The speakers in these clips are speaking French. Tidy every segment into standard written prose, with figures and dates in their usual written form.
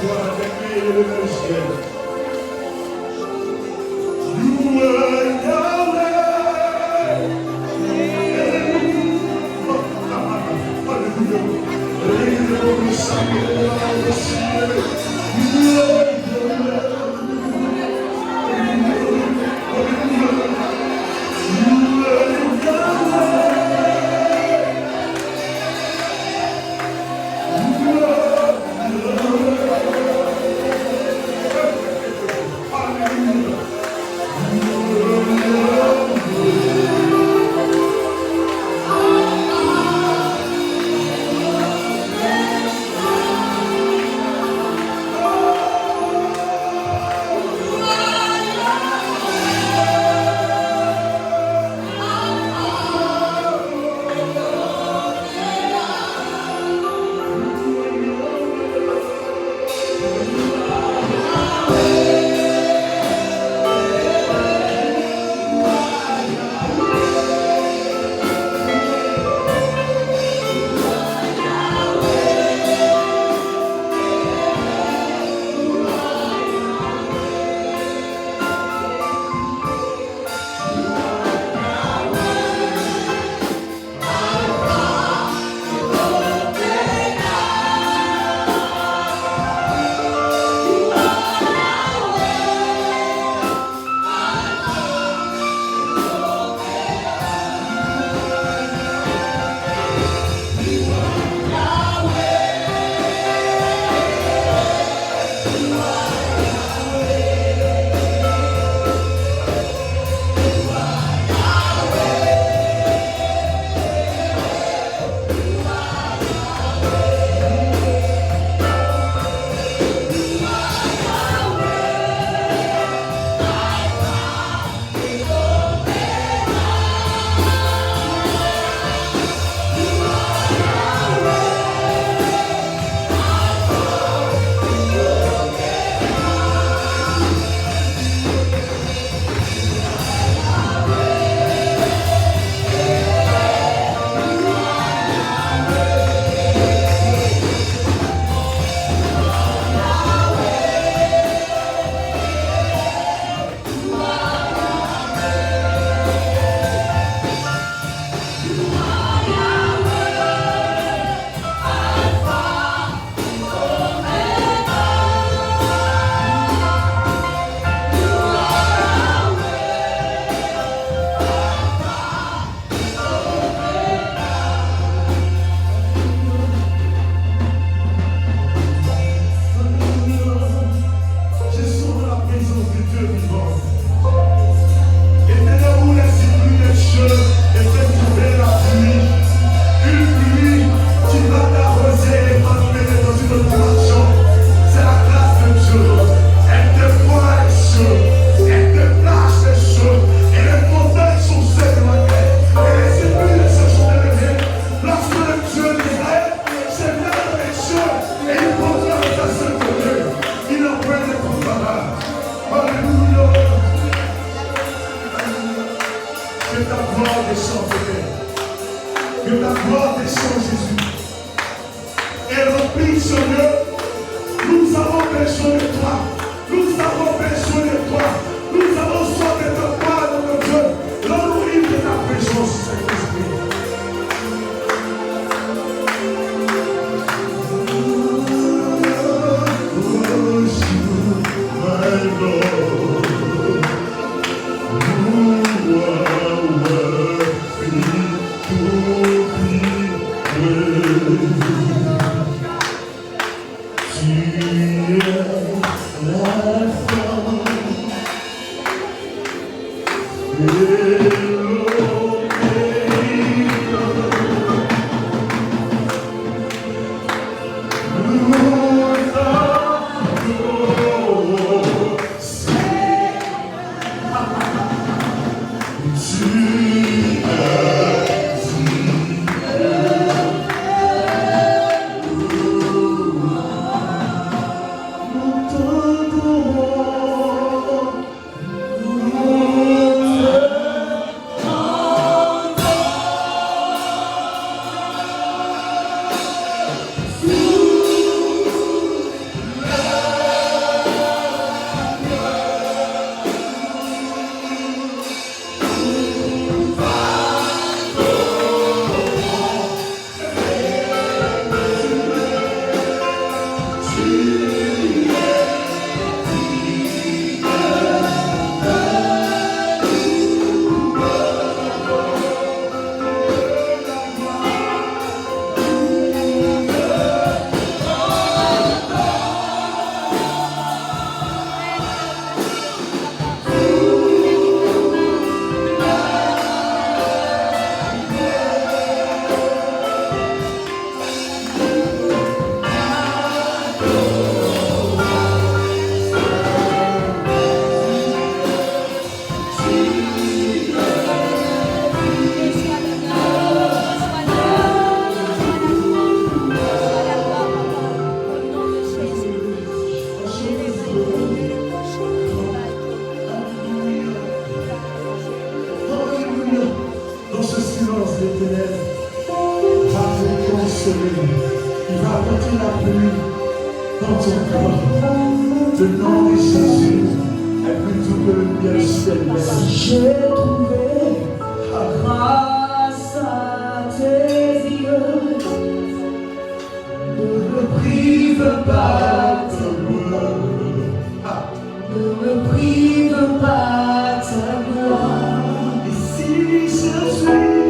gloire avec lui le ciel. You are Yahweh. Le nom de Jésus est plus doux que le miel sur les lèvres. Si j'ai trouvé grâce à tes yeux, ne me prive pas ta gloire, ne me prive pas ta gloire. Et si je suis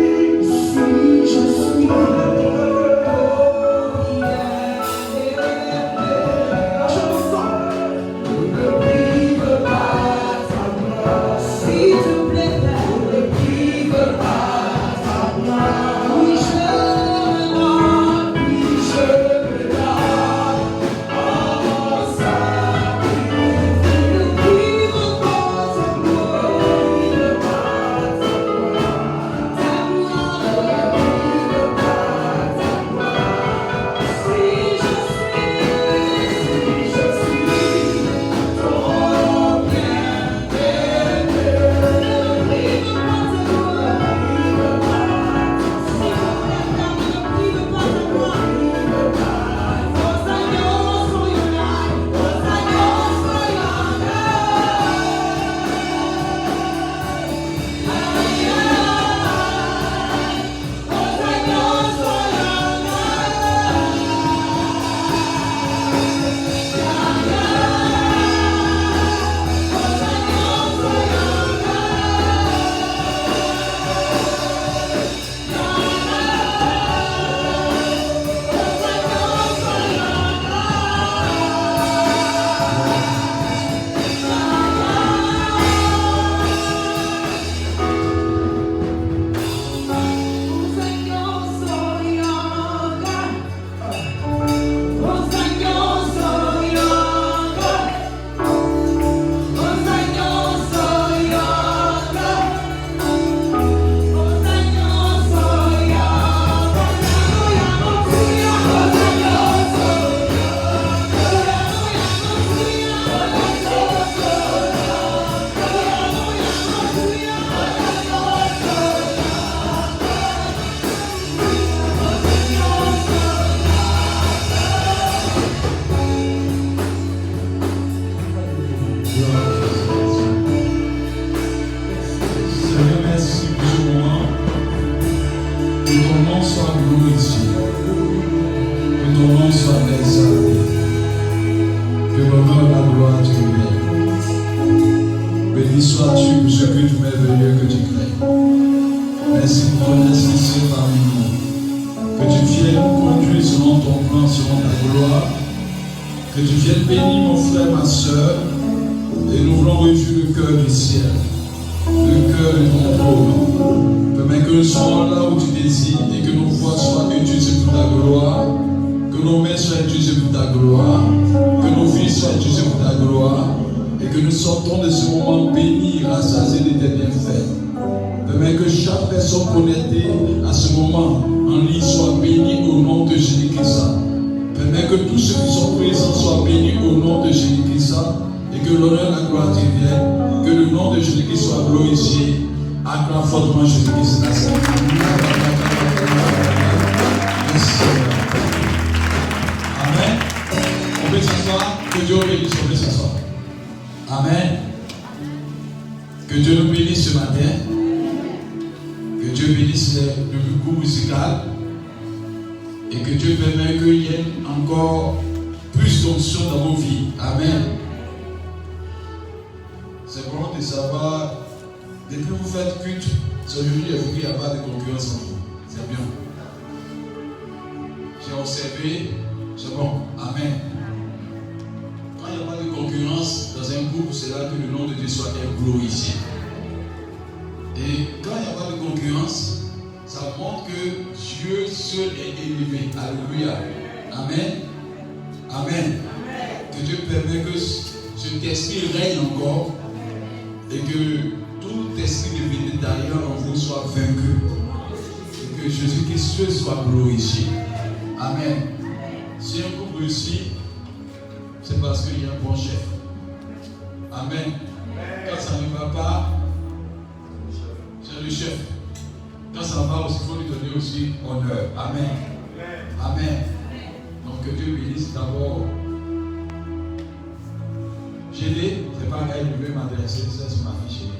Je l'ai, c'est pas elle, je vais m'adresser, ça c'est ma fille chérie.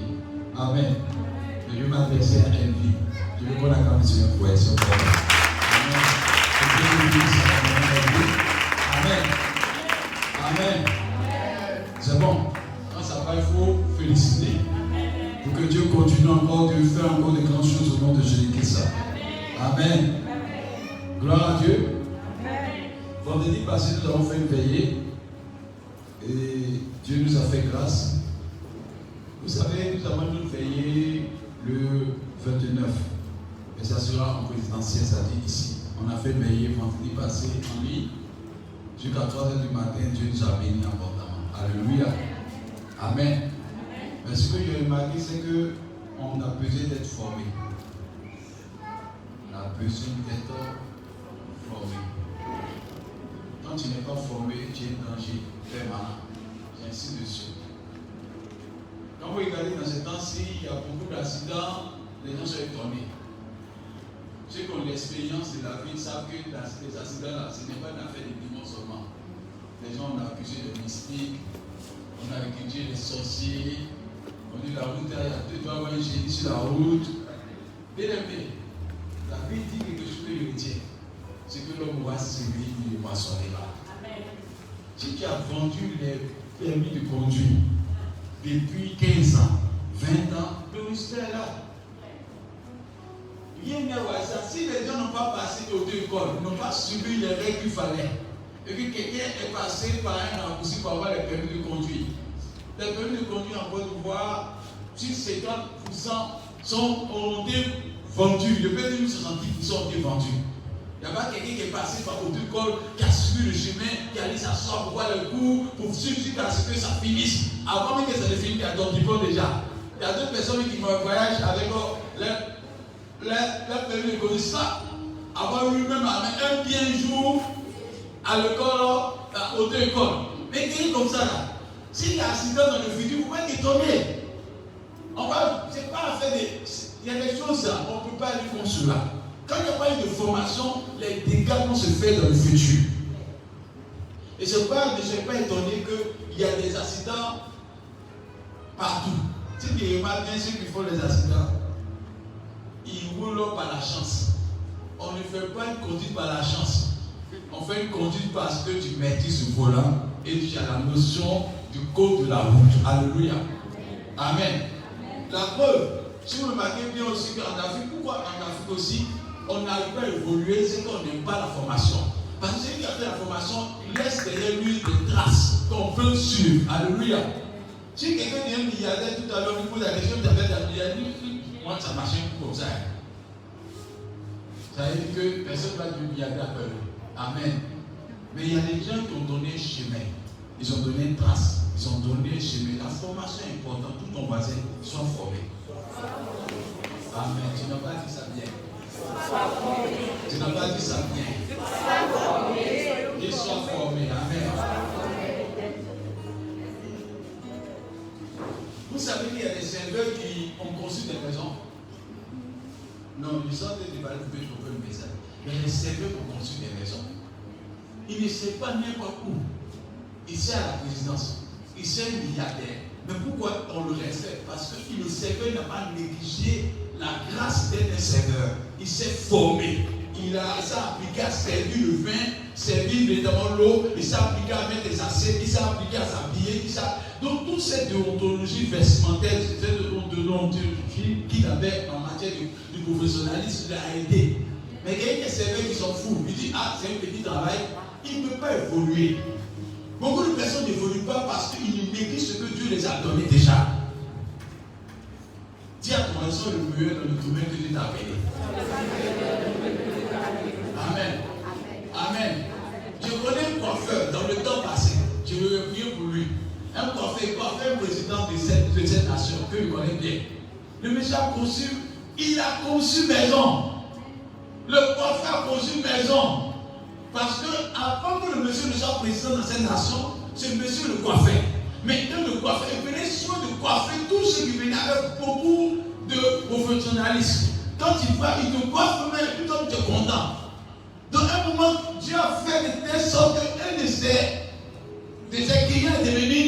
Amen. Je vais m'adresser à elle. Je veux qu'on acclame le Seigneur pour elle. Amen. Amen. C'est bon. Quand ça va, il faut féliciter. Pour que Dieu continue encore de faire encore de grandes choses au nom de Jésus-Christ. Amen. Gloire à Dieu. Vendredi passé, nous avons fait une veillée. Et Dieu nous a fait grâce. Vous savez, nous avons une veillée le 29. Et ça sera en présidentiel, c'est-à-dire ici. On a fait une veillée vendredi passé en ligne. Jusqu'à 3h du matin, Dieu nous a bénis abondamment. Alléluia. Amen. Mais ce que j'ai remarqué, c'est qu'on a besoin d'être formé. On a besoin d'être formé. Quand tu n'es pas formé, tu es en danger permanent. Et ainsi de suite. Quand vous regardez dans ces temps-ci, il y a beaucoup d'accidents, les gens sont étonnés. Ceux qui ont l'expérience de la vie savent que les accidents-là, ce n'est pas une affaire de démons seulement. Les gens ont accusé de mystique, on a étudié les sorciers, on dit la route, il doit y avoir un génie sur la route. Bien aimé, la vie dit quelque chose que je retiens. C'est que l'homme va sévir de moissonner-là. Si tu as vendu les permis de conduire depuis 15 ans, 20 ans, le résultat est là. Rien n'est au hasard. Si les gens n'ont pas passé auto-école, n'ont pas suivi les règles qu'il fallait, et que quelqu'un est passé par un raccourci pour avoir les permis de conduire, les permis de conduire en Côte d'Ivoire, sur 50% ont été vendus. Le permis de 70% ont été vendus. Il n'y a pas quelqu'un qui est passé par auto-école, qui a suivi le chemin, qui a allé s'asseoir pour voir le cours, pour suivre jusqu'à ce que ça finisse. Avant même que ça ne finisse, il y a d'autres diplômes déjà. Il y a d'autres personnes qui voyagent avec leur permis de conduire ça. Avoir lui-même un bien jour à l'école, à auto-école. Mais quelqu'un comme ça là, s'il y a un accident dans le futur, vous pouvez être étonné. C'est pas affaire de. Il y a des choses là, on ne peut pas aller contre cela. Quand il n'y a pas eu de formation, les dégâts vont se faire dans le futur. Et je ne suis pas étonné qu'il y a des accidents partout. Si tu remarques bien ceux qui font les accidents, ils roulent par la chance. On ne fait pas une conduite par la chance. On fait une conduite parce que tu maîtrises le volant et tu as la notion du code de la route. Alléluia. Amen. La preuve, si vous remarquez bien aussi qu'en Afrique, pourquoi en Afrique aussi, on n'arrive pas à évoluer, c'est qu'on n'aime pas la formation. Parce que celui qui a fait la formation, il laisse derrière lui des traces qu'on peut suivre. Alléluia. Si quelqu'un dit un milliardaire tout à l'heure, il pose la question, tu avais un milliardaire, moi ça marche comme ça. Ça veut dire que personne ne va du milliardaire à peur. Amen. Mais il y a des gens qui ont donné un chemin. Ils ont donné une trace. Ils ont donné un chemin. La formation est importante. Tout ton voisin soit formé. Amen. Tu n'as pas dit ça bien. Tu n'as pas dit ça bien. Ils sont formés. Amen. Vous savez qu'il y a des serveurs qui ont conçu des maisons. Non, ils sont des déballes, vous pouvez trouver une maison. Mais les serveurs qui ont conçu des maisons, ils ne savent pas n'importe où. Il sert à la présidence. Il sert milliardaire. Mais pourquoi on le respecte? Parce que le serveur n'a pas négligé la grâce d'être un serveur. Il s'est formé. Il s'est appliqué à servir le vin, servir évidemment l'eau, il s'est appliqué à mettre des assiettes, il s'est appliqué à s'habiller. Donc toute cette déontologie vestimentaire, cette déontologie qu'il avait en matière de professionnalisme, l'a aidé. Mais il y a des serveurs qui sont fous. Il dit, ah, c'est un petit travail, il ne peut pas évoluer. Beaucoup de personnes n'évoluent pas parce qu'ils négligent ce que Dieu les a donné déjà. Dis à ton raison le meilleur dans le domaine que Dieu t'a appelé. Amen. Amen. Je connais un coiffeur dans le temps passé. Je veux prier pour lui. Un coiffeur président de cette nation que je connais bien. Le monsieur a conçu, il a conçu maison. Le coiffeur a conçu maison. Parce que avant que le monsieur ne soit président de cette nation, c'est monsieur le coiffeur. Maintenant le coiffeur, il prenait soin de coiffer tous ceux qui venaient avec beaucoup de professionnalisme. Quand il va, il te coiffe même, tout le monde est content. Dans un moment, Dieu a fait de telle sorte qu'un de ses clients est devenu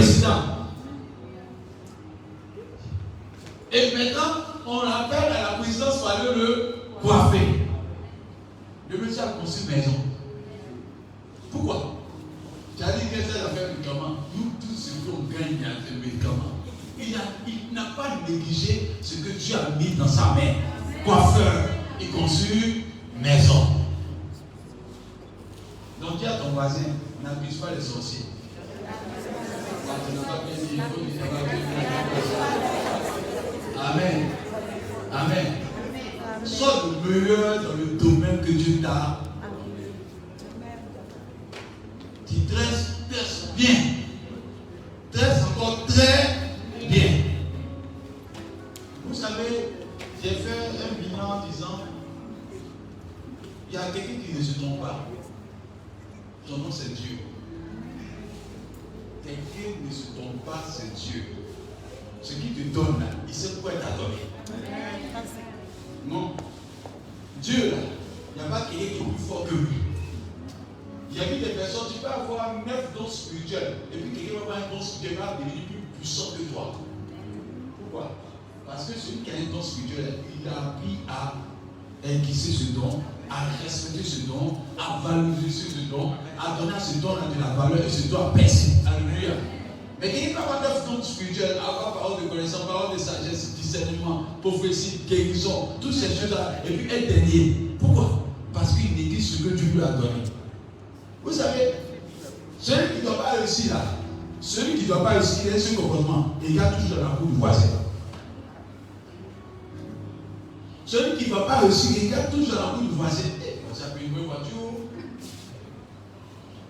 président. Et maintenant, on appelle à la présidence pour aller le coiffer. Le monsieur a conçu une maison. Pourquoi? Tu as dit que c'est l'affaire du médicament. Nous tous, ce qu'on gagne avec le médicament. Il n'a pas négligé ce que Dieu a mis dans sa main. Coiffeur, il conçut maison. Donc dis à ton voisin, n'abuse pas les sorciers. Amen. Amen. Sois le meilleur dans le domaine que Dieu t'a. Tu dresses bien. Dresse encore très bien. Vous savez, j'ai fait un bilan en disant, il y a quelqu'un qui ne se trompe pas. Son nom c'est Dieu. Quelqu'un ne se trompe pas, c'est Dieu. Ce qui te donne là, il sait pourquoi il t'a donné. Non. Dieu là, il n'y a pas quelqu'un qui est plus fort que lui. Il y a des personnes, tu peux avoir 9 dons spirituels, et puis quelqu'un va avoir un don spirituel, va devenir plus puissant que toi. Pourquoi? Parce que celui qui a un don spirituel, il a appris à aiguiser ce don, à respecter ce don, à valoriser ce don, à donner à ce don de la valeur et ce don à percer. Alléluia. Mais quelqu'un peut avoir 9 dons spirituels, avoir parole de connaissance, parole de sagesse, discernement, prophétie, guérison, toutes ces choses-là, et puis être dernier. Pourquoi? Parce qu'il néglige ce que Dieu lui a donné. Vous savez, celui qui ne doit pas réussir là, celui qui ne doit pas réussir, il a ce comportement, il garde toujours dans la cour du voisin. Celui qui ne va pas réussir, il garde toujours dans la cour du voisin. Ça peut une voiture.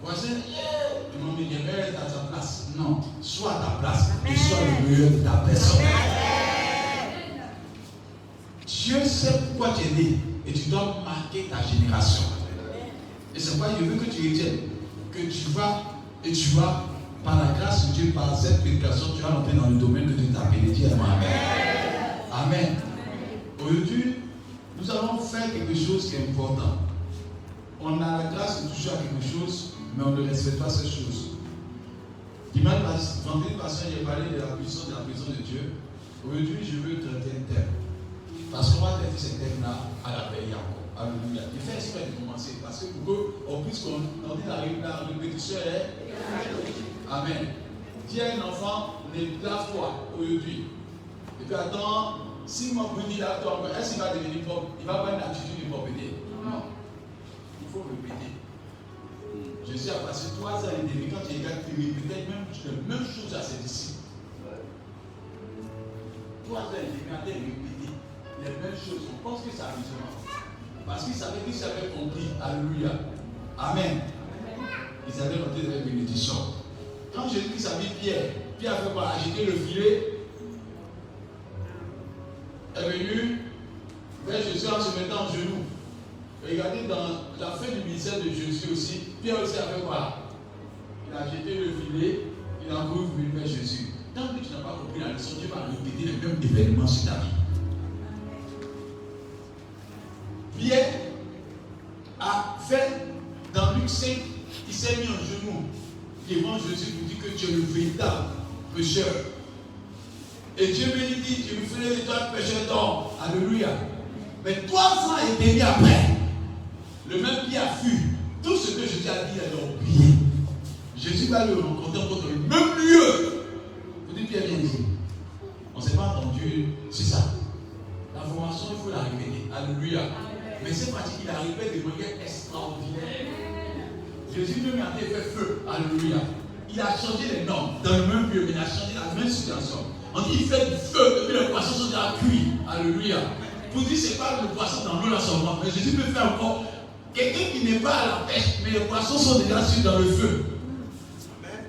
Voisin, non, mais il est meilleur à ta place. Non, sois à ta place et sois le meilleur de ta personne. Dieu sait pourquoi tu es né et tu dois marquer ta génération. Et c'est pourquoi je veux que tu retiennes que tu vas, par la grâce de Dieu, par cette prédication, tu vas entrer dans le domaine que Dieu t'a appelé. Dis Amen. Amen. Aujourd'hui, nous allons faire quelque chose qui est important. On a la grâce de toucher à quelque chose, mais on ne respecte pas ces choses. Dimanche, vendredi passé, j'ai parlé de la puissance de Dieu. Aujourd'hui, je veux traiter un thème. Parce qu'on va traiter ce thème-là à la veille encore. Alléluia. Il fait exprès de commencer parce que pour qu'on puisse dit la répétition est. Amen. Dis à un enfant, lave-toi aujourd'hui. Et puis attends, si mon petit lave-toi, est-ce qu'il va devenir propre? Il va avoir une attitude de propreté. Non. Il faut répéter. Je suis à passer 3 ans et demi quand il regarde, il répétait les mêmes choses à ses disciples. 3 ans et demi, quand il répétait les mêmes choses. On pense que c'est amusant. Parce qu'ils savaient qu'ils avaient compris. Alléluia. Amen. Ils avaient noté des bénédictions. Quand Jésus-Christ a mis Pierre, Pierre a fait quoi? Agiter le filet. Est venu vers Jésus en se mettant en genoux. Regardez dans la fin du ministère de Jésus aussi, Pierre aussi a fait quoi? Il a jeté le filet, il a couru vers Jésus. Tant que tu n'as pas compris la leçon, Dieu va répéter les mêmes événements sur ta vie. Pierre a fait dans Luc 5, il s'est mis en genoux devant Jésus pour dire que tu es le véritable pécheur. Et Dieu me dit, je me ferai de toi un pécheur d'or. Alléluia. Mais 3 ans et demi après, le même Pierre a fui. Tout ce que Jésus a dit, il a oublié. Jésus va le rencontrer dans le même lieu. Vous dites Pierre, viens ici. On ne s'est pas entendu, c'est ça. L'information, il faut la répéter. Alléluia. Mais c'est pratique, il a répété de manière extraordinaire. Jésus lui a fait feu. Alléluia. Il a changé les normes dans le même lieu, mais il a changé la même situation. On dit il fait du feu, et puis les poissons sont déjà cuits. Alléluia. Pour dire c'est pas le poisson dans l'eau là seulement, mais Jésus peut faire encore quelqu'un qui n'est pas à la pêche, mais les poissons sont déjà dans le feu. Amen.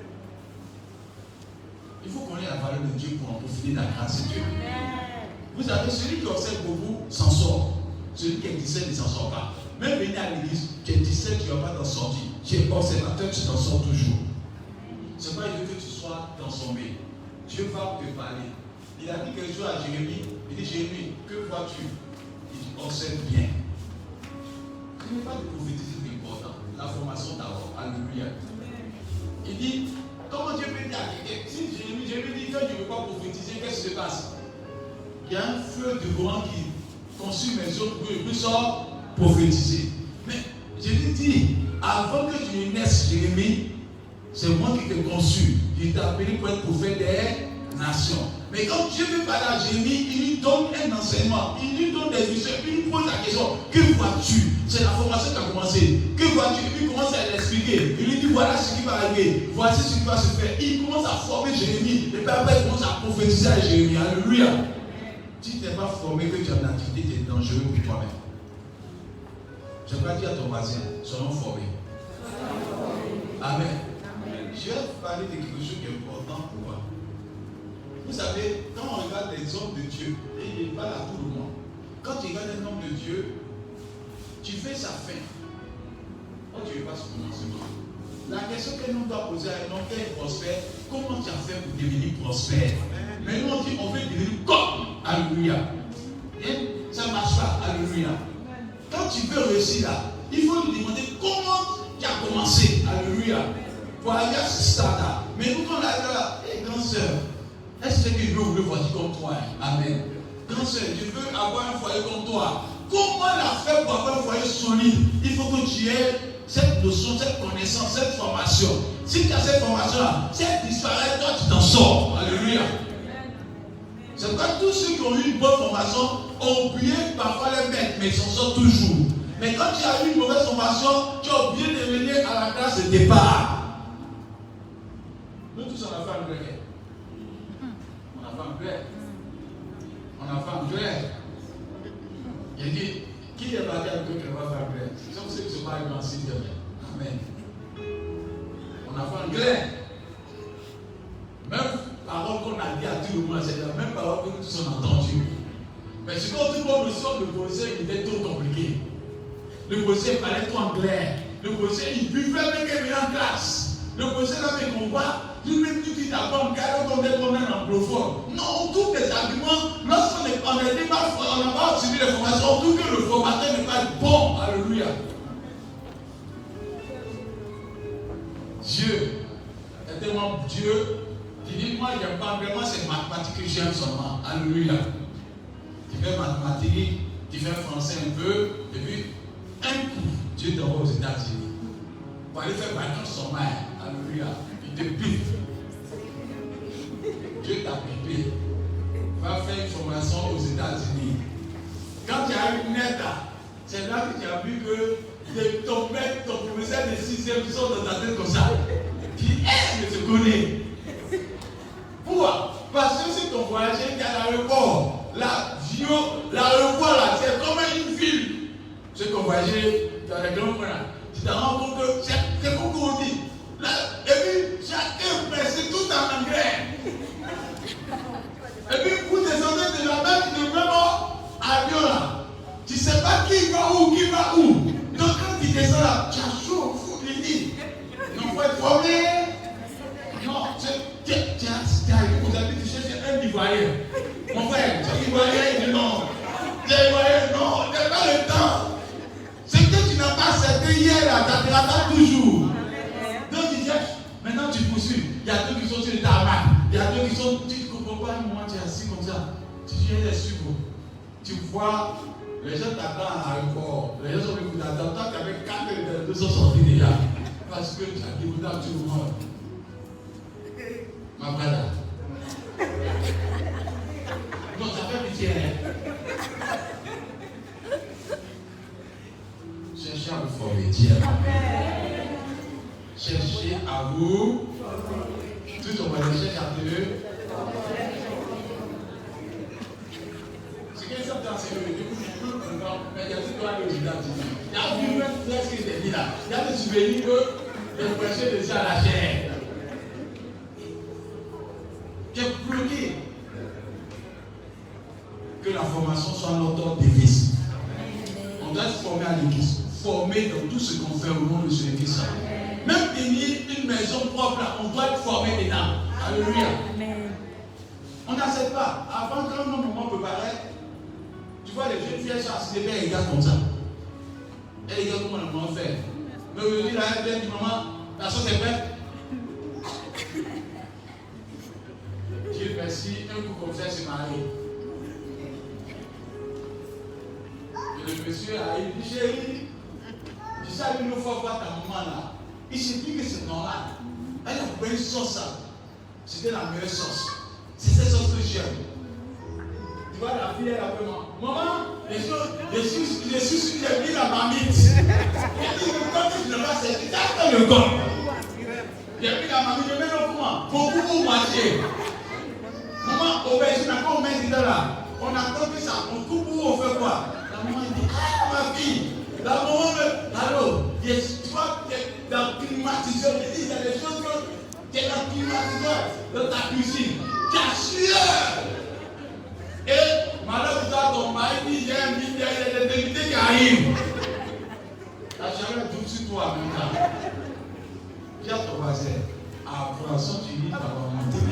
Il faut connaître la valeur de Dieu pour en profiter de la grâce de Dieu. Vous savez, celui qui observe beaucoup s'en sort. Celui qui est 17 ne s'en sort pas. Même venir à l'église, tu es 17, tu ne vas pas t'en sortir. Tu es observateur, tu t'en sors toujours. C'est pas il veut que tu sois dans son milieu. Dieu va te parler. Il a dit quelque chose à Jérémie. Il dit Jérémie, que vois-tu? Il dit observe bien. Ce n'est pas de prophétiser qui est important. La formation d'abord. Alléluia. Il dit comment Dieu peut dire à quelqu'un, si il y a un feu de courant qui consume mes yeux pour que je puisse prophétiser. Mais je lui dis, avant que tu naisses, Jérémie, c'est moi qui t'ai conçu. Je t'ai appelé pour être prophète des nations. Mais quand Dieu veut parler à Jérémie, il lui donne un enseignement, il lui donne des visions, puis il lui pose la question, que vois-tu? C'est la formation qui a commencé. Que vois-tu? Et puis il commence à l'expliquer. Il lui dit, voilà ce qui va arriver, voici ce qui va se faire. Il commence à former Jérémie, et puis après il commence à prophétiser à Jérémie. Alléluia. Si tu n'es pas formé, que tu as une activité, tu es dangereux pour toi-même. Je ne vais pas dire à ton voisin, soyons formés. Amen. Je vais vous parler de quelque chose qui est important pour moi. Vous savez, quand on regarde les hommes de Dieu, et il parle à tout le monde, quand tu regardes un homme de Dieu, tu fais sa fin. Quand tu ne veux pas se commencer. La question que nous doit poser à un homme qui est prospère, comment tu as fait pour devenir prospère? Mais nous on dit, on veut devenir comme. Alléluia. Et ça ne marche pas. Alléluia. Quand tu veux réussir là, il faut lui demander comment tu as commencé. Alléluia. Pour aller à ce stade-là. Mais nous, quand on arrive là, hé, grande sœur, est-ce que je veux ouvrir voiture comme toi? Amen. Grande sœur, je veux avoir un foyer comme toi. Comment la faire pour avoir un foyer solide? Il faut que tu aies cette notion, cette connaissance, cette formation. Si tu as cette formation-là, si elle disparaît, toi tu t'en sors. Alléluia. C'est pourquoi tous ceux qui ont eu une bonne formation ont oublié parfois les mettre, mais ils s'en sortent toujours. Mais quand tu as eu une mauvaise formation, tu as oublié de venir à la classe de départ. Nous tous on a fait un grec. On a fait un grec. On a fait un grec. Il dit, qui est parti avec eux qui va faire un grec? C'est comme ceux qui se parlent dans le site. Amen. On a fait un grec. Même parole qu'on a dit à tout le monde, c'est la même parole que nous tous on a entendu. Mais c'est quand tout le monde reçoit le procès qui était trop compliqué. Le procès parlait trop anglais. Le procès, il buvait même qu'il est en classe. Le procès là, mais qu'on voit, lui-même tout qui t'apprend, quand on est anglophone. Non, on trouve des arguments. Lorsqu'on n'est pas, on n'a pas suivi les formations, on trouve que le formateur n'est pas bon. Alléluia. Dieu est tellement Dieu. Tu dis, moi, j'aime pas vraiment, c'est mathématiques que j'aime seulement. Alléluia. Tu fais mathématiques, tu fais français un peu, et puis, un coup, Dieu t'envoie aux États-Unis. Pour aller faire vacances sur mer. Alléluia. Il te pique. Dieu t'a piqué. Va faire une formation aux États-Unis. Quand tu as une nette, c'est là que tu as vu que ton maître, ton professeur de 6e sont dans ta tête comme ça. Qui est-ce que tu connais? Pourquoi? Parce que si ton voyageur qui est à l'aéroport, l'aéroport là, c'est comme une ville. C'est ton voyageur dans les grands points là. Tu te rends compte que c'est comme on dit. Là, et puis, chacun c'est tout en anglais. Et puis, vous descendez de la mer, de même avion là. Tu ne sais pas qui va où. Donc, quand tu descends là, tu as chaud, il dit. Non, il faut être formé. Non, vous avez dit, c'est un Ivoirien. Mon frère, c'est Ivoirien, il dit non. C'est Ivoirien, non, il n'y a pas le temps. C'est que tu n'as pas accepté hier, là, tu t'attends toujours. Donc tu dis, maintenant tu poursuis. Il y a deux qui sont sur le tarmac. Il y a deux qui sont, tu ne comprends pas, un moment tu es assis comme ça. Tu dis, il est sûr. Tu vois, les gens t'attendent à l'aéroport. Les gens sont venus t'attendre. Toi, tu avais 4 2 sont sortis déjà. Parce que tu as dit, vous avez tout le monde. Ma brother. Non, ça fait pitié. Cherchez à vous former, Dieu. Cherchez à vous. Tout au moins, cherchez à Dieu. C'est qu'est-ce que ça t'a enseigné? Mais il y a tout le résultat. Il y a vu même ce qu'il t'a dit là. Il y a des souvenirs que les prêcheurs de ça à la chair. Tu es bloqué. Que la formation soit notre devise. On doit se former à l'église. Former dans tout ce qu'on fait au nom de Jésus-Christ. Même tenir une maison propre là, on doit être formé dedans. Alléluia. On n'accepte pas. Avant que nos moments préparés, tu vois les jeunes filles sont assises et regarde comme ça. Et regarde comment le moment fait. Mais aujourd'hui, là, elle dit maman, la chose est prête. Dieu merci, un coup comme ça, c'est marié. Et le monsieur a dit, chérie, tu sais, une fois voir ta maman là, il s'est dit que c'est normal. Elle a pris une sauce là. C'était la meilleure sauce. C'est cette sauce que j'aime. Tu vois, la fille, elle a fait maman, je suis sûr que j'ai mis la marmite. Elle dit, quand je ne pas servir, c'est le corps. J'ai mis la marmite, je mets le comment? Beaucoup pour manger. Maman, aubergine, quand on met dedans là, on attend que ça, on coupe ou on fait quoi? La maman dit, ah ma fille, la maman me, allô, tu vois, dans le climatiseur, il y a des choses que tu es dans le climatiseur de ta cuisine. Tu as sueur. Et malheureusement, ton mari dit, il y a des invités qui arrivent. Tu n'as jamais tout sur toi maintenant. Dis à ton voisin, à François, tu dis, tu vas monter.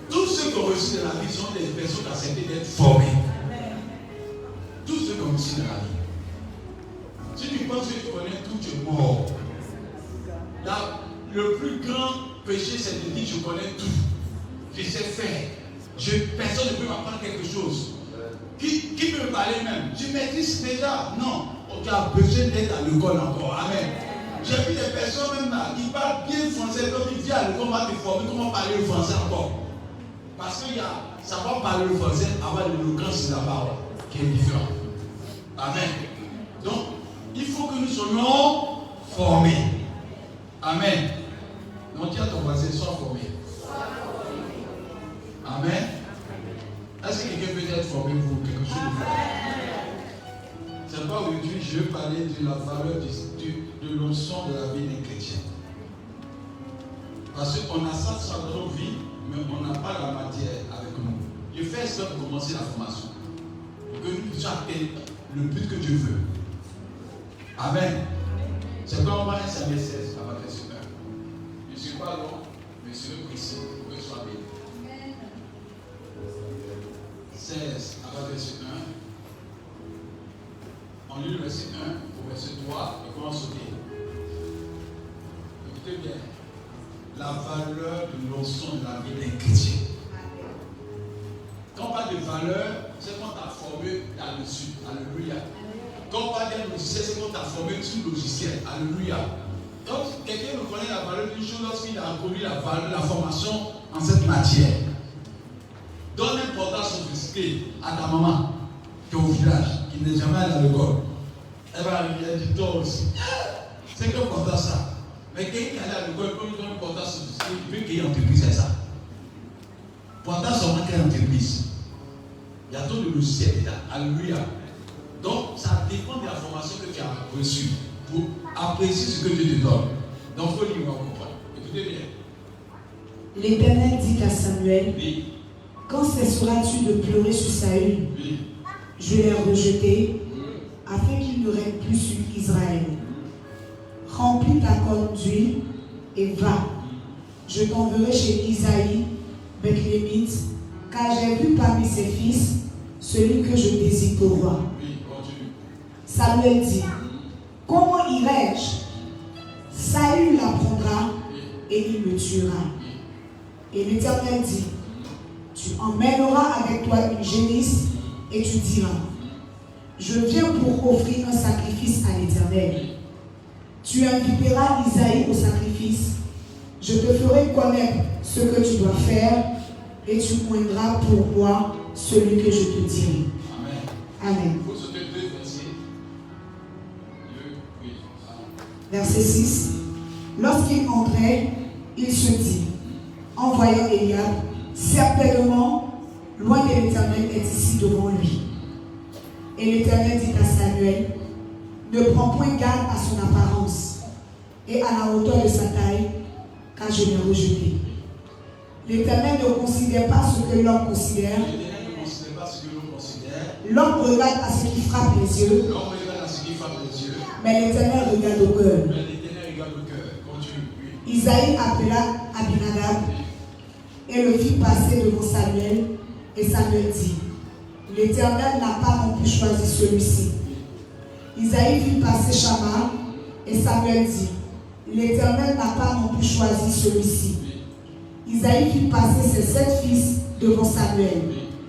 Tous ceux qui ont reçu de la vie sont des personnes qui acceptent d'être formées. Tous ceux qui ont reçu de la vie. Si tu penses que tu connais tout, tu es mort. Là, le plus grand péché, c'est de dire je connais tout. Je sais faire. Personne ne peut m'apprendre quelque chose. Qui peut me parler même? Je maîtrise déjà. Non. Tu as besoin d'être à l'école encore. Amen. J'ai vu des personnes même là qui parlent bien français. Comme ils disent à l'école, on va te former comment parler le français encore. Parce qu'il y a savoir parler le français, avoir l'éloquence de la parole qui est différent. Amen. Donc, il faut que nous soyons formés. Amen. Donc, dis à ton voisin, sois formé. Amen. Est-ce que quelqu'un peut être formé pour quelque chose de formé? C'est pas aujourd'hui, je vais parler de la valeur de l'onction de la vie des chrétiens. Parce qu'on a ça dans notre vie, mais on n'a pas la matière avec nous. Je fais ça pour commencer la formation. Pour que nous puissions atteindre le but que Dieu veut. Amen. C'est comme on va à Samuel 16, à partir de 1. Je ne suis pas long, mais je serai précis pour que ce soit bien. 16, à partir de 1. On lit le verset 1 au verset 3 et comment sauter. Écoutez bien. La valeur de l'onction de la vie des chrétiens. Quand on parle de valeur, c'est quand tu as formé là-dessus. Alléluia. Quand on parle d'un logiciel, c'est quand tu as formé sur le logiciel. Alléluia. Quand quelqu'un me connaît la valeur d'une chose lorsqu'il a introduit la formation en cette matière, donne l'importance sophistiquée à ta maman qui est au village, qui n'est jamais allée à l'école. Elle va arriver, elle dit toi aussi. C'est que important ça. Mais quelqu'un qui est allé à l'école, comme il donne l'importance sophistiquée, il veut qu'il y ait une entreprise, c'est ça. Pourtant, seulement qu'il y ait une entreprise. Il y a tout le logiciel dedans. Alléluia. Donc, ça dépend de la formation que tu as reçue pour apprécier ce que Dieu te donne. Donc, il faut lire, on comprend. Écoutez bien. L'Éternel dit à Samuel, Oui. quand cesseras-tu de pleurer sur Saül? Oui. Je l'ai rejeté, afin qu'il ne règne plus sur Israël. Remplis ta corne d'huile et va. Je t'enverrai chez Isaïe, Bethlémite, car j'ai vu parmi ses fils celui que je désire pour roi. Oui, continue. Samuel dit, comment irai-je? Saül l'apprendra et il me tuera. Et l'Éternel dit, tu emmèneras avec toi une génisse et tu diras, je viens pour offrir un sacrifice à l'Éternel. Tu inviteras Isaïe au sacrifice. Je te ferai connaître ce que tu dois faire et tu oindras pour moi celui que je te dirai. Amen. Amen. Il faut sauter deux versets. Oui. Verset 6. Lorsqu'il entrait, il se dit, en voyant Eliab, certainement, loin de l'Éternel est ici devant lui. Et l'Éternel dit à Samuel, ne prends point garde à son apparence et à la hauteur de sa taille, car je l'ai rejeté. L'Éternel ne considère pas ce que l'homme considère. L'Éternel ne considère pas ce que l'on considère. L'homme regarde à ce qui frappe les yeux. L'homme regarde à ce qui frappe les yeux. Mais l'Éternel regarde au cœur. Mais l'Éternel regarde le cœur. Continue. Oui. Isaïe appela Abinadab et le fit passer devant Samuel. Et Samuel dit, l'Éternel n'a pas non plus choisi celui-ci. Isaïe fit passer Shammah et Samuel dit, l'Éternel n'a pas non plus choisi celui-ci. Isaïe fit passer ses 7 fils devant Samuel.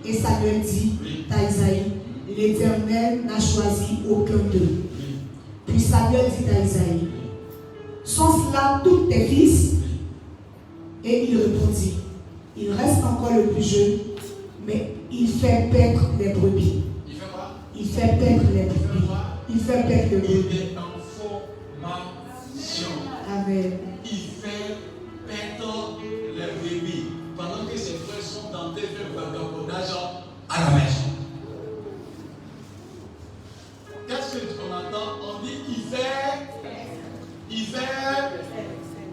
Et Samuel dit à Isaïe, l'Éternel n'a choisi aucun d'eux. Puis Samuel dit à Isaïe, sont-ce là tous tes fils? Et il répondit, il reste encore le plus jeune, mais il fait paître les brebis. Il fait quoi? Il fait paître les brebis. Il fait paître les brebis. Il est en formation. Amen. Il fait paître les brebis. Pendant que ses frères sont tentés de faire le vagabondage à la maison. Qu'est-ce qu'on entend? On dit il fait.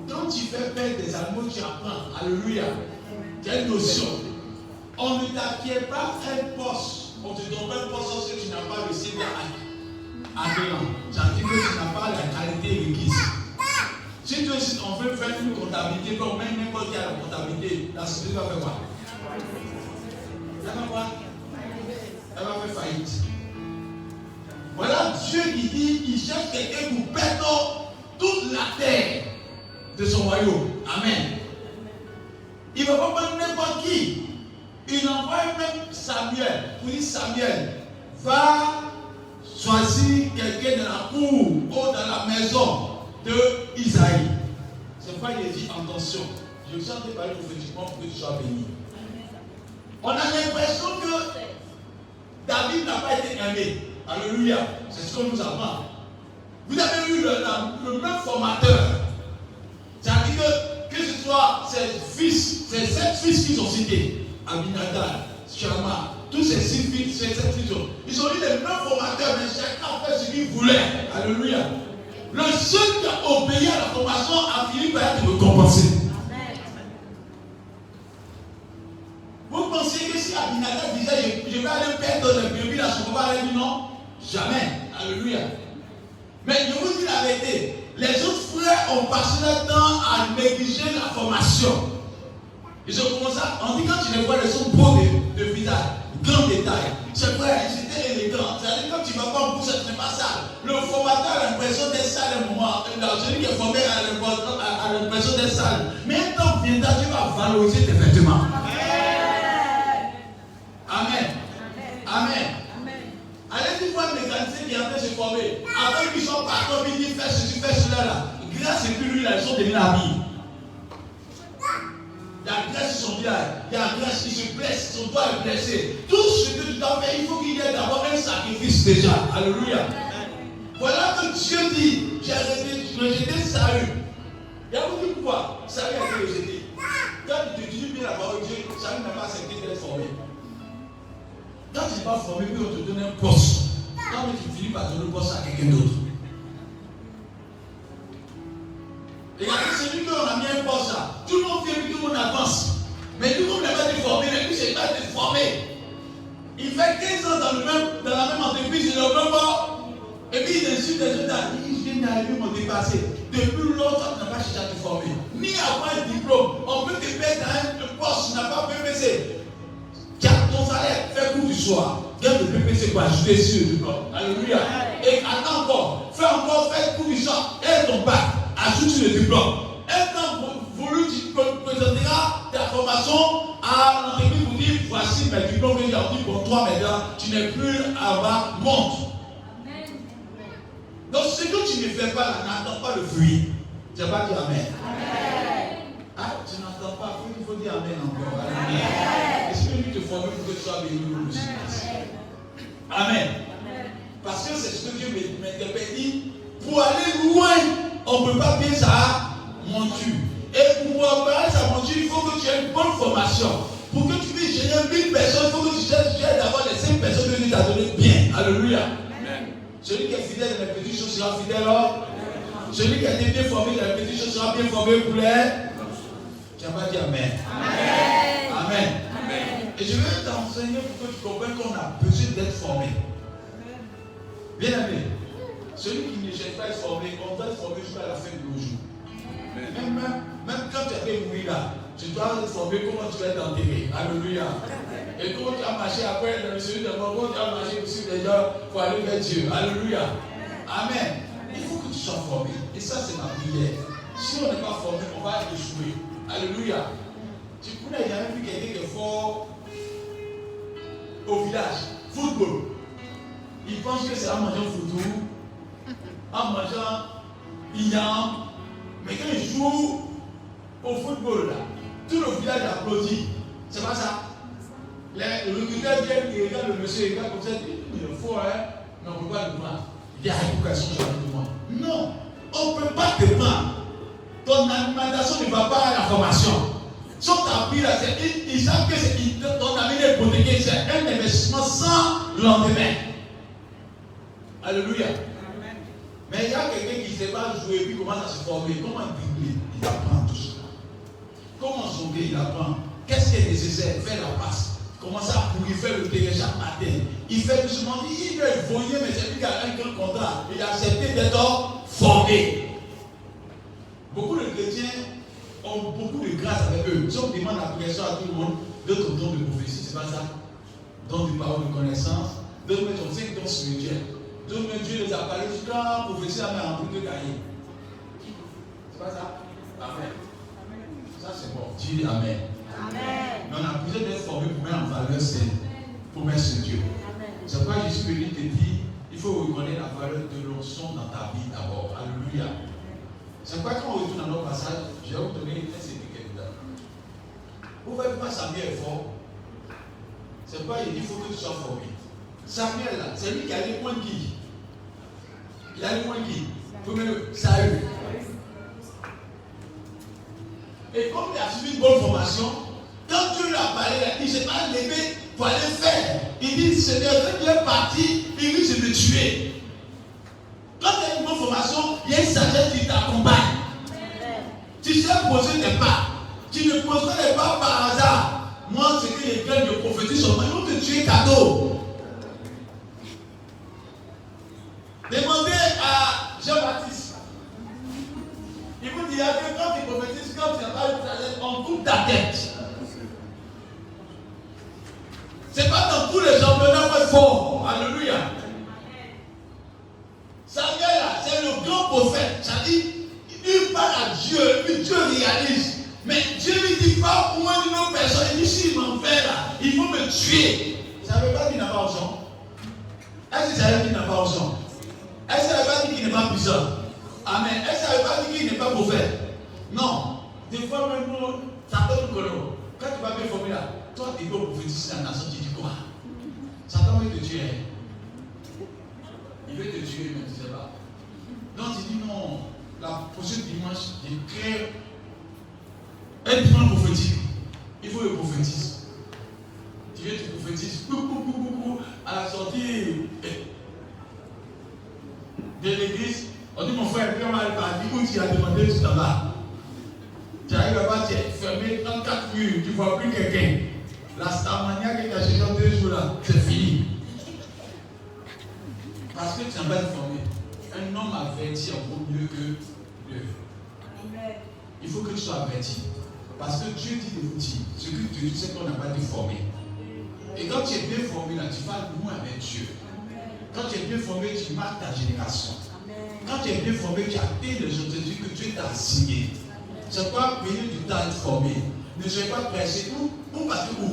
Quand tu fais paître des animaux, tu apprends. Alléluia. Tu as une notion. On ne t'acquiert pas un poste. On te donne pas un poste parce que tu n'as pas réussi à Adélan. Ça veut dire que tu n'as pas la qualité requise. Si tu aussi on veut faire une comptabilité, comme même n'importe qui a la comptabilité, la société va faire quoi? Elle va quoi? Elle va faire faillite. Voilà Dieu qui dit qu'il cherche quelqu'un pour perdre toute la terre de son royaume. Amen. Il ne va pas prendre n'importe qui. Il envoie même Samuel pour dire Samuel, va choisir quelqu'un dans la cour ou dans la maison de Isaïe. C'est pourquoi il dit attention, je suis en train de parler prophétiquement pour que tu sois béni. On a l'impression que David n'a pas été aimé. Alléluia. C'est ce qu'on nous apprend. Vous avez eu le même formateur. C'est-à-dire que ce soit ses 7 fils qui sont cités, Aminadab, Shama, tous ces 6 fils, ces 7 fils, ils ont eu les mêmes formateurs, mais chacun a fait ce qu'il voulait. Alléluia. Le seul qui a obéi à la formation a fini par être récompensé. Vous pensez que si Aminadab disait je vais aller perdre les brebis, là, son papa allait dire non? Jamais. Alléluia. Mais je vous dis la vérité, les autres frères ont passé leur temps à négliger la formation. Ils ont commencé à. On dit quand tu les vois, ils sont beaux de visage, grand détail. C'est vrai, ils étaient élégants. C'est-à-dire quand tu ne vas pas en bourse, ce n'est pas ça. Le formateur a l'impression d'être sale un moment. Celui qui est formé a l'impression d'être sale. Mais un temps viendra, tu vas valoriser tes vêtements. Amen. Amen. Allez une fois un mécanicien qui est en train de se former. Avant qu'ils soient partout, ils disent fais ceci, fais cela là. Grâce et puis lui, là, ils sont devenus amis. Il y a grâce sur son visage, il y a grâce qui se blesse, son doigt est blessé. Tout ce que tu dois faire, il faut qu'il y ait d'abord un sacrifice déjà. Alléluia. Voilà que Dieu dit, j'ai rejeté Saül. Il y a beaucoup de pourquoi Saül a été rejeté. Quand tu dis bien la parole de Dieu, Saül n'a pas accepté d'être formé. Quand tu n'es pas formé, puis on te donne un poste. Quand tu finis par donner le poste à quelqu'un d'autre. Regardez, celui qu'on a mis un poste là, tout le monde vient, tout le monde avance. Mais tout le monde n'a pas été formé, mais lui, c'est pas été formé. Il fait 15 ans dans la même entreprise, il est au même bord. Et puis il insulte les autres, il vient d'arriver, m'ont dépassé. Depuis longtemps, tu n'as pas cherché à te former. Ni avoir un diplôme. On peut te mettre dans un poste, tu n'as pas PPC. Garde ton salaire, fais cours du soir. Garde le PPC pour ajouter sur le diplôme. Alléluia. Et attends encore, fais cours du soir, aide ton bac. Ajoute sur le diplôme. Un temps voulu, tu présenteras ta formation à l'entreprise pour dire voici mes diplômes que j'ai dit pour toi maintenant, tu n'es plus à bas, monte. Donc ce que tu ne fais pas là, n'attends pas le fruit. Tu n'as pas dit amen. Ah, tu n'entends pas, il faut dire amen encore. Amen. Est-ce que lui te forme pour que tu sois béni ou aussi? Amen. Parce que c'est ce que Dieu m'interpelle dit, pour aller loin, on ne peut pas payer sa monture. Et pour préparer sa monture, il faut que tu aies une bonne formation. Pour que tu puisses gérer 1000 personnes, il faut que tu gères d'abord les 5 personnes que Dieu t'a donné bien. Alléluia. Amen. Celui qui est fidèle dans les petites choses sera fidèle. Celui qui a été bien formé dans les petites choses sera bien formé pour les. Tu n'as pas dit amen. Amen. Amen. Amen. Et je vais t'enseigner pour que tu comprennes qu'on a besoin d'être formé. Bien aimé. Celui qui ne cherche pas à être formé, on doit être formé jusqu'à la fin de nos jours. Même quand tu avais mourir là, tu dois être formé comment tu vas être enterré. Alléluia. Et comment tu as marché après dans le celui de mort, comment tu as marché aussi déjà pour aller vers Dieu. Alléluia. Amen. Il faut que tu sois formé. Et ça, c'est ma prière. Si on n'est pas formé, on va échouer. Alléluia. Tu n'as jamais vu quelqu'un qui est fort au village, football. Il pense que c'est en mangeant football, en mangeant igname. Mais quand il joue au football, là, tout le village applaudit. C'est pas ça. Les recruteurs viennent et regardent le monsieur, il regarde comme ça, il est fort, hein. Mais on ne peut pas le prendre. Il y a une question sur le moi. Non, on ne peut pas te prendre. Ton alimentation ne va pas à la formation. Son tapis là, ils savent que ton avenir est hypothéqué, c'est un investissement sans lendemain. Alléluia. Amen. Mais il y a quelqu'un qui ne sait pas jouer et puis commence à se former. Comment dribbler? Il apprend tout ça. Comment sauver? Il apprend. Qu'est-ce qui est nécessaire? Faire la passe. Il commence à courir, faire le terrain chaque matin. Il fait doucement, il veut évoluer, mais c'est lui qui a un grand contrat. Il a accepté d'être formé. Beaucoup de chrétiens ont beaucoup de grâce avec eux. Si on demande la pression à tout le monde, d'autres dons de prophétie, c'est pas ça. Dons de parole de connaissance, d'autres mettent on sait dons spirituels. D'autres mettent Dieu les a parlé, quand prophétie a mis en bout de cahier. C'est pas ça? Amen. Ça c'est bon. Dis Amen. Amen. Mais on a besoin d'être formé pour mettre en valeur ces promesses de Dieu. C'est pourquoi Jésus venu te dit, il faut reconnaître la valeur de l'onction dans ta vie d'abord. Alléluia. C'est pourquoi quand on retourne dans notre passage, je vais vous donner un certificat dedans. Vous voyez pourquoi Samuel est fort? C'est pourquoi il dit qu'il faut que tu sois formé. Samuel là, c'est lui qui a les points de qui? Il a les points de qui? Premier, Saül. Et comme il a suivi une bonne formation, quand Dieu lui a parlé, il ne s'est pas levé pour aller faire. Il dit, Seigneur, quand il est parti, il risque de me tuer. Quand tu as une bonne formation, il y a une sagesse qui t'accompagne. Tu sais poser tes pas. Tu ne poses pas les pas par hasard. Moi, c'est que les gars de prophétie sont ils vont te tuer cadeau. Demandez à Jean-Baptiste. Il vous dira que quand tu prophétises, quand tu n'as pas eu sagesse, on coupe ta tête. C'est pas dans tous les championnats qu'on est fort. Alléluia. Samuel là, c'est le grand prophète. Ça dit, il parle à Dieu, puis Dieu réalise. Mais Dieu lui dit pas pour moi d'une autre personne. Il dit s'il m'en fait là, il faut me tuer. Ça ne veut pas dire qu'il n'a pas option. Est-ce que ça veut dire qu'il n'a pas option? Est-ce que ça ne veut pas dire qu'il n'est pas puissant? Amen. Est-ce que ça ne veut pas dire qu'il n'est pas prophète? Non. Des fois même, ça donne le colon. Quand tu vas bien former là, toi tu dois prophétiser la nation, tu dis quoi? Satan veut te tuer. Il veut te tuer, mais tu ne sais pas. Donc tu dis non, la prochaine dimanche, je crée un dimanche prophétique. Il faut le prophétiser. Tu viens, tu prophétises. À la sortie de l'église, on dit mon frère, comment elle partit? Où tu as demandé tout en bas? Tu arrives là-bas, tu es fermé 34 murs, tu ne vois plus quelqu'un. La starmania que tu as cherché en 2 jours là, c'est fini. Parce que tu n'as pas informé. Un homme averti en vaut mieux que 2. Il faut que tu sois averti. Parce que Dieu dit de vous dire, ce que Dieu dit, c'est qu'on n'a pas été formé. Et quand tu es bien formé là, tu vas loin avec Dieu. Quand tu es bien formé, tu marques ta génération. Quand tu es bien formé, tu atteins les objectifs que Dieu t'a assigné. C'est pas venir du temps être formé. Ne soyez pas pressé. Où parce que où?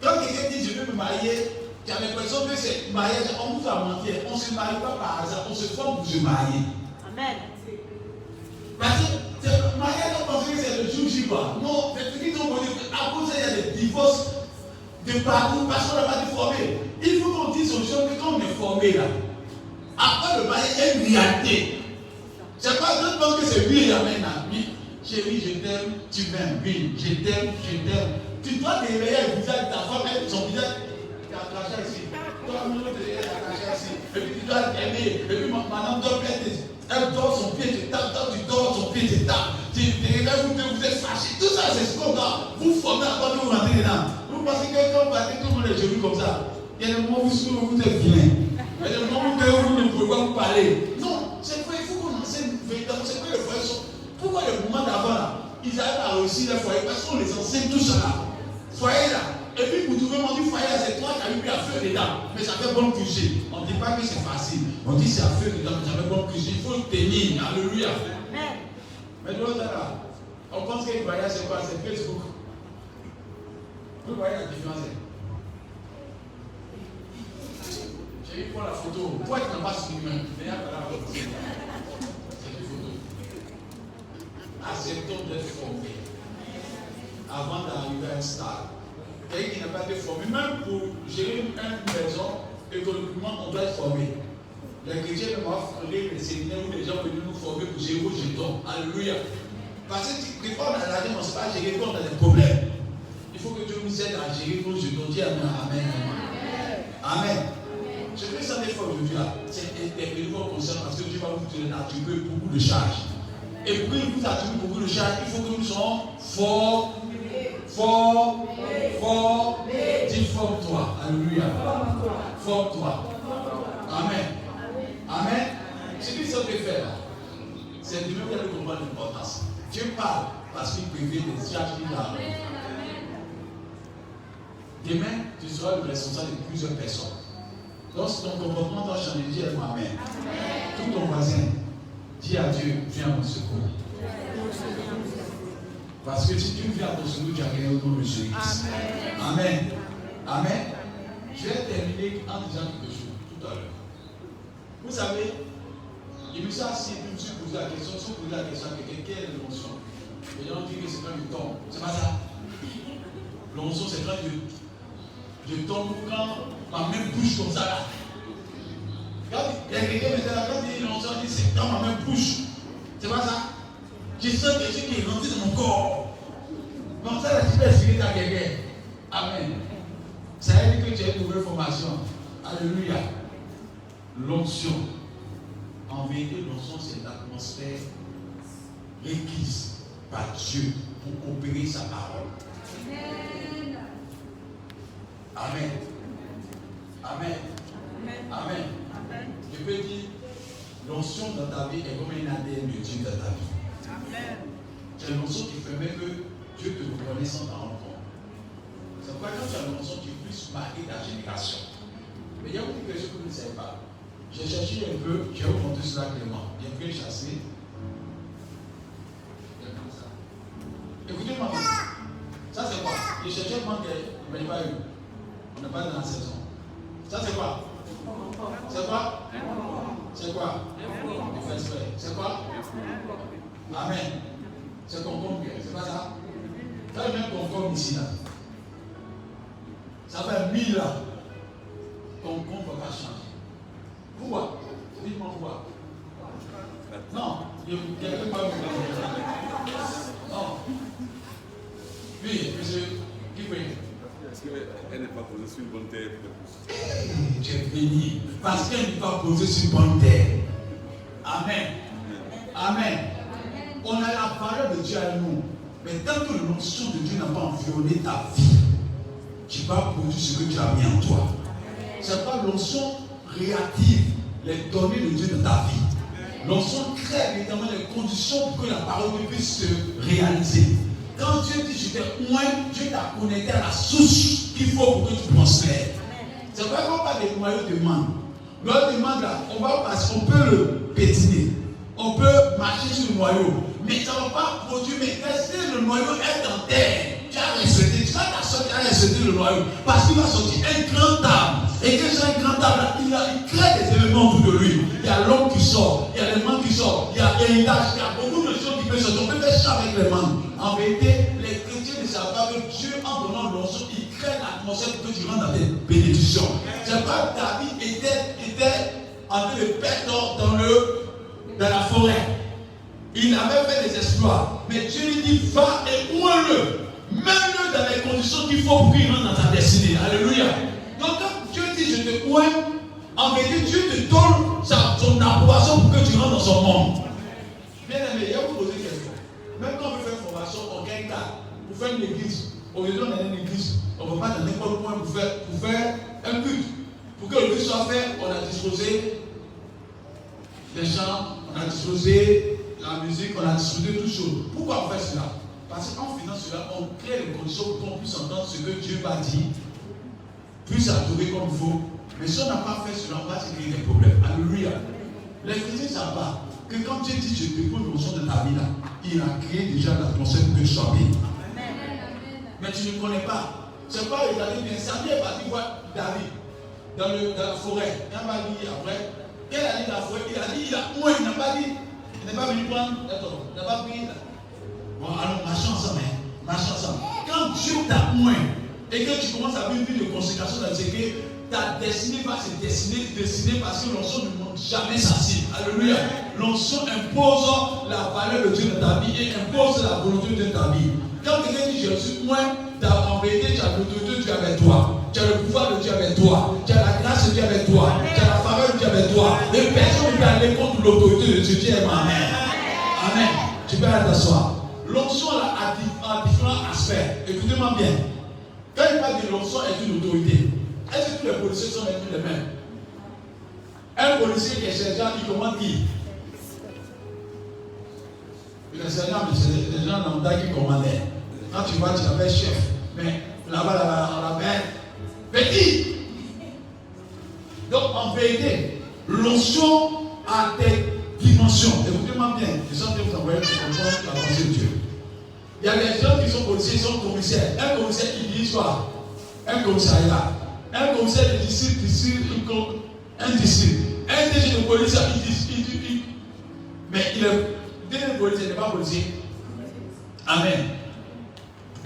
Quand quelqu'un dit je veux me marier, tu as l'impression que c'est mariage, on vous a menti. On ne se marie pas par hasard, on se forme pour se marier. Amen. Parce que le mariage, on pense que c'est le jour J quoi. Non, les trucs ont connu. À cause il y a des divorces de partout parce qu'on n'a pas été formé. Il faut qu'on dise aux gens que quand on est formé là, après le mariage, il y a une réalité. C'est pas que je pense que c'est oui et amen. Oui, chérie, je t'aime, tu m'aimes. Oui, je t'aime, je t'aime. Tu dois te réveiller le visage de ta femme, son visage. Caché ici. Toi, tu dois caché ici. Et puis tu dois t'aimer. Et puis madame doit plaire. Elle dort son pied, tu tapes. Toi, tu dors son pied, tu tapes. Tu te réveilles, vous êtes fâchés. Tout ça, c'est ce qu'on doit vous former avant que vous rentrez dedans. Vous pensez que quand vous partez, tout le monde est joli comme ça. Il y a des moments où vous êtes vilain. Il y a des moments où vous ne pouvez pas vous parler. Non, c'est quoi, il faut qu'on enseigne véritablement. C'est quoi les foyers sont. Pourquoi les moments d'avant là, ils arrivent à réussir les foyers? Parce qu'on les enseigne tout ça là. Foyer là. Et puis vous trouvez, on dit foyer là, c'est toi qui as mis à feu dedans. Mais ça fait bonne cuisine. On ne dit pas que c'est facile. On dit c'est à feu dedans, mais ça fait bonne cuisine. Il faut le tenir. Alléluia. Mais l'autre là, on pense que le foyer c'est quoi? C'est Facebook. Vous voyez la différence? J'ai eu pour la photo. Toi, tu n'as pas suivi même. C'est une photo. Acceptons d'être formés avant d'arriver à un stade. Quelqu'un qui n'a pas été formé, même pour gérer une maison, économiquement, on doit être formé. Les chrétiens ne vont pas faire les séminaires où les gens veulent nous former pour gérer vos jetons. Alléluia. Parce que des fois, on a l'argent, on ne sait pas gérer quand on a des problèmes. Il faut que Dieu nous aide à gérer nos jetons. Dis Amen. Amen. Amen. Je fais ça des fois aujourd'hui là. C'est des nouveaux concerts parce que Dieu va vous attribuer beaucoup de charges. Et pour qu'il vous attribue beaucoup de charges, il faut que nous soyons forts. Dis forme-toi. Alléluia. Forme-toi. Amen. Amen. Ce que ça peut faire, c'est de même de comprendre l'importance. Dieu parle parce qu'il prévient des charges qu'il a. Demain, tu seras le responsable de plusieurs personnes. Donc, si ton comportement doit changer, dis Amen. Tout ton voisin, dis à Dieu, viens à mon secours. Parce que si tu viens à ton secours, tu as gagné au nom de Jésus-Christ. Amen. Amen. Je vais terminer en disant quelque chose tout à l'heure. Vous savez, il me suis assis et je me suis posé la question, si vous posez la question à quelqu'un, quelle est l'onction? Les gens disent que c'est quand je tombe. C'est pas ça. L'onction, c'est quand je tombe, quand ma main bouge comme ça là. Quand il y a quelqu'un qui me dit là, quand il y a l'onction, il dit c'est quand ma main bouge. C'est pas ça. Je sens quelque chose qui est rentré dans mon corps. Comme ça, là, tu peux expliquer à quelqu'un. Amen. Ça veut dire que tu as une nouvelle formation. Alléluia. L'onction. En vérité, l'onction, c'est l'atmosphère requise par Dieu pour opérer sa parole. Amen. Amen. Amen. Amen. Je peux dire, l'onction dans ta vie est comme un ADN de Dieu dans ta vie. Amen. C'est l'onction qui permet que Dieu te reconnaisse sans t'en rendre compte. C'est pourquoi quand tu as l'onction, tu puisses marquer ta génération. Mais il y a beaucoup de choses que vous ne savez pas. J'ai cherché un peu, je vais vous montrer cela clairement. J'ai pris chasser. Écoutez-moi. Ça c'est quoi? J'ai cherché un manque, mais il n'y a pas eu. On n'est pas dans la saison. Ça c'est quoi? C'est quoi? C'est quoi? C'est quoi? Amen. C'est concombre, c'est pas ça? Ça même concombre ici là. Ça fait 1000 ans. Concombre va pas changer. Pourquoi? Dites-moi pourquoi. Non, il n'y a pas non. Oui, monsieur, qui peut? Est-ce qu'elle n'est pas posée sur une bonne terre? Tu es béni. Parce qu'elle n'est pas posée sur une bonne terre. Amen. Amen. On a la parole de Dieu à nous. Mais tant que l'onction de Dieu n'a pas environné ta vie, tu vas produire ce que Dieu a mis en toi. C'est pas l'onction réactive les données de Dieu dans ta vie. L'onction crée évidemment les conditions pour que la parole puisse se réaliser. Quand Dieu dit je t'ai oint, Dieu t'a connecté à la source qu'il faut pour que tu prospères. C'est pas qu'on parle des noyaux de mangue. Le noyau de mangue là, on peut le pétiner. On peut marcher sur le noyau. Mais ça ne va pas produire. Mais rester le noyau est en terre. Tu as respecté. Tu vas t'asseoir, tu as respecté le noyau. Parce qu'il va sortir un grand arbre. Et que c'est un grand arbre, il crée des éléments autour de lui. Il y a l'homme qui sort, il y a les mangues qui sortent, il y a l'héritage, il y a beaucoup de choses qui peuvent sortir. On peut faire ça avec les mangues. En vérité, les chrétiens ne savent pas que Dieu, en donnant l'onction, il crée l'atmosphère pour que tu rentres dans tes bénédictions. C'est pas David était en train de perdre dans la forêt. Il avait fait des exploits. Mais Dieu lui dit, va et oint-le. Mets-le dans les conditions qu'il faut pour qu'il rentre dans ta destinée. Alléluia. Donc quand Dieu dit, je te oint, en vérité, Dieu te donne son approbation pour que tu rentres dans son monde. Bien aimé, il y a vous poser une question. Même quand on veut faire une formation, on gagne cas. Pour faire une église, aujourd'hui on a une église, on ne va pas dans n'importe quoi pour faire un culte. Pour que le culte soit fait, on a disposé des chants, on a disposé la musique, on a disposé toutes choses. Pourquoi on fait cela? Parce qu'en faisant cela, on crée les conditions pour qu'on puisse entendre ce que Dieu va dire, puisse adorer comme il faut. Mais si on n'a pas fait cela, on va se créer des problèmes. Alléluia. Les chrétiens ne savent pas que quand Dieu dit je dépose l'onction de ta vie là, il a créé déjà l'atmosphère pour que tu sois béni. Mais tu ne connais pas C'est pas regardé bien. Samuel est parti voir David dans la forêt. Il n'a pas dit après. Quel a dit la forêt? Il a dit, il n'a pas dit. Il n'est pas venu prendre. Attends, il n'a pas pris. Bon, alors, marchons ensemble. Quand Dieu t'a oint et que tu commences à vivre une vie de consécration, c'est que ta destinée va se dessiner parce que l'onction ne monte jamais sa cible. Alléluia. L'onction impose la valeur de Dieu dans ta vie et impose la volonté de Dieu dans ta vie. Quand quelqu'un dit je suis oint, en vérité, tu as l'autorité de Dieu avec toi. Tu as le pouvoir de Dieu avec toi. Tu as la grâce de Dieu avec toi. Tu as la faveur de Dieu avec toi. Et personne ne peut aller contre l'autorité de Dieu. Dieu aime. Amen. Amen. Tu peux aller t'asseoir. L'onction a différents aspects. Écoutez-moi bien. Quand il parle de l'onction est une autorité, est-ce que tous les policiers sont les mêmes? Un policier qui est sergent, il commande qui? Le sergent, c'est les gens lambda qui commandaient. Quand tu vois, tu l'appelles chef. Mais là-bas, on l'appelle petit. Donc, en vérité, l'onction a des dimensions. Écoutez-moi bien. Les gens qui vous envoient pour comprendre la pensée de Dieu. Il y a des gens qui sont policiers, ils sont commissaires. Un commissaire qui dit quoi? Un commissariat. Un commissaire de district, un district. Un DG de police, il dit. Mais il est DG de police, il n'est pas policier. Amen.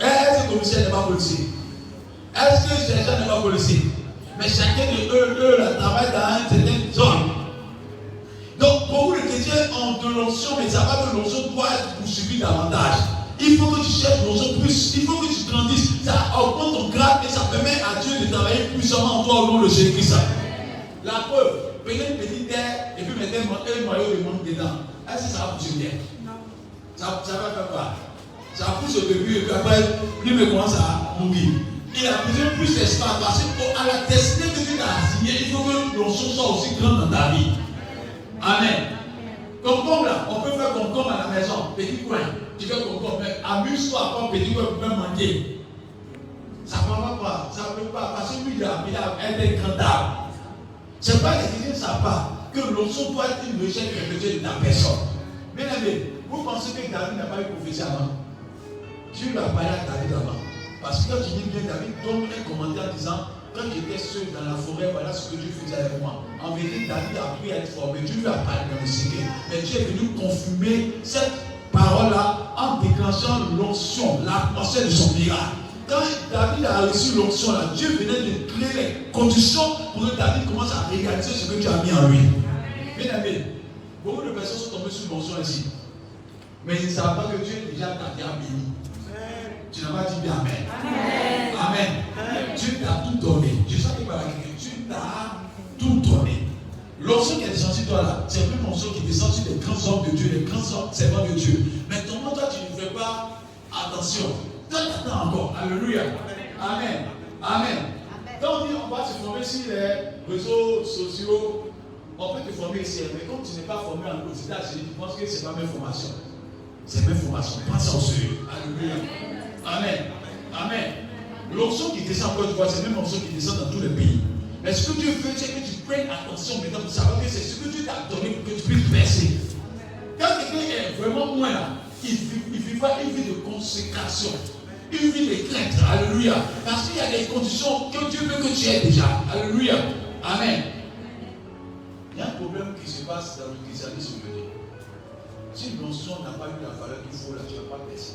Est-ce que le commissaire n'est pas policier? Est-ce que le sergent n'est pas policier? Mais chacun de eux travaille dans une certaine zone. Donc, beaucoup de chrétiens ont de l'onction, mais ça va que l'onction doit être poursuivie davantage. Il faut que tu cherches l'onction plus. Il faut que tu grandisses. Ça augmente ton grade et ça permet à Dieu de travailler puissamment en toi au nom de Jésus-Christ. La preuve, prenez une petite terre et puis mettez un noyau de monde dedans. Est-ce que ça va pousser bien? Non. Ça va faire quoi? Ça pousse au début et puis après, lui commence à mourir. Il a besoin plus d'espace parce qu'à la destinée que Dieu t'a assignée, il faut que l'onction soit aussi grande dans ta vie. Amen. Concombre là, on peut faire concombre à la maison, petit coin. Tu fais concombre, mais amuse-toi à prendre petit coin pour même manger. Ça ne va pas, ça ne peut pas, parce que lui il a été incantable. C'est pas que les gens ne savent pas que l'onction doit être une recherche de ta personne. Bien aimé, vous pensez que David n'a pas eu prophétie avant? Dieu lui a parlé à David avant. Parce que quand tu dis bien, David donne un commentaire en disant, quand j'étais seul dans la forêt, voilà ce que Dieu faisait avec moi. En vérité, David a appris à être formé. Dieu lui a parlé dans le secret. Mais Dieu est venu confirmer cette parole-là en déclenchant l'onction, l'atmosphère de son miracle. Quand David a reçu l'onction, là, Dieu venait de créer les conditions pour que David commence à réaliser ce que Dieu a mis en lui. Bien aimé, beaucoup de personnes sont tombées sur l'onction ici. Mais ils ne savent pas que Dieu est déjà t'a béni. Tu n'as pas dit bien Amen. Amen. Amen. Dieu t'a tout donné. Je sens que par la Dieu t'a tout donné. L'onction qui est descendu toi là, c'est une onction qui descend sur les grands hommes de Dieu, les grands servants de Dieu. Mais comment toi tu ne fais pas attention? Toi t'attends encore. Alléluia. Amen. Amen. Quand on dit on va se former sur les réseaux sociaux, on peut te former ici, mais comme tu n'es pas formé en États-Unis, tu penses que c'est pas même formation. C'est même formation. Pense en sérieux. Alléluia. Amen. Amen. L'onction qui descend encore, tu vois, c'est même l'onction qui descend dans tous les pays. Mais ce que Dieu veut, c'est que tu prennes attention maintenant pour savoir que c'est ce que Dieu t'a donné pour que tu puisses percer. Quand quelqu'un est vraiment loin là, il vit pas une vie de consécration, une vie de crainte. Alléluia. Parce qu'il y a des conditions que Dieu veut que tu aies déjà. Alléluia. Amen. Il y a un problème qui se passe dans le christianisme aujourd'hui. Si l'onction n'a pas eu la valeur qu'il faut, là, tu ne vas pas percer.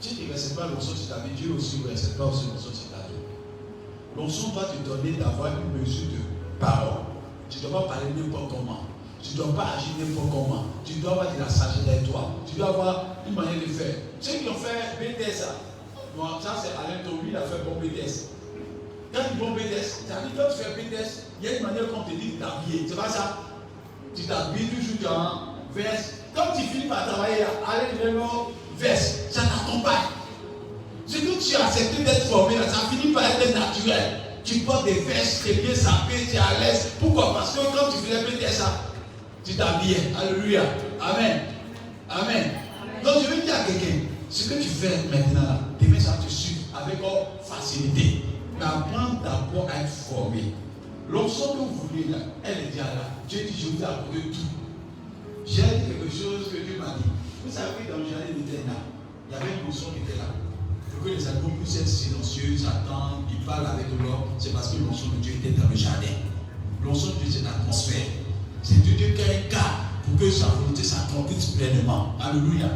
Si tu ne respectes pas l'onction de ta vie, Dieu aussi ne respecte pas aussi l'onction de ta vie. L'onction doit te donner d'avoir une mesure de parole. Tu ne dois pas parler n'importe comment. Tu ne dois pas agir n'importe comment. Tu dois avoir de la sagesse avec toi. Tu dois avoir une manière de faire. Ceux qui ont fait BTS, bon, ça c'est Alain Tobi, il a fait bon BTS. Quand tu bon BTS, ça dit quand tu fais BTS, il y a une manière qu'on te dit de t'habiller. C'est pas ça. Tu t'habilles toujours dans veste. Quand tu finis par travailler, aller vraiment veste, ça t'accompagne. Ce que tu as accepté d'être formé, là, ça finit par être naturel. Tu portes des vestes, tu es bien sapé, tu es à l'aise. Pourquoi? Parce que quand tu faisais peut-être ça, tu t'habillais. Alléluia. Amen. Amen. Donc je veux dire à quelqu'un, ce que tu fais maintenant là, demain ça te suit avec facilité. Mais apprends d'abord à être formé. L'onction que vous voulez là, elle est déjà là. Dieu dit, je vous ai accordé tout. J'ai dit quelque chose que Dieu m'a dit. Vous savez, dans le jardin d'Éden, il y avait une notion qui était là. Pour que les animaux puissent être silencieux, ça Nathan, il parle avec l'homme, c'est parce que l'onction de Dieu était dans le jardin. L'onction de Dieu, c'est l'atmosphère. C'est Dieu qui a un cadre pour que sa volonté s'accomplisse pleinement. Alléluia.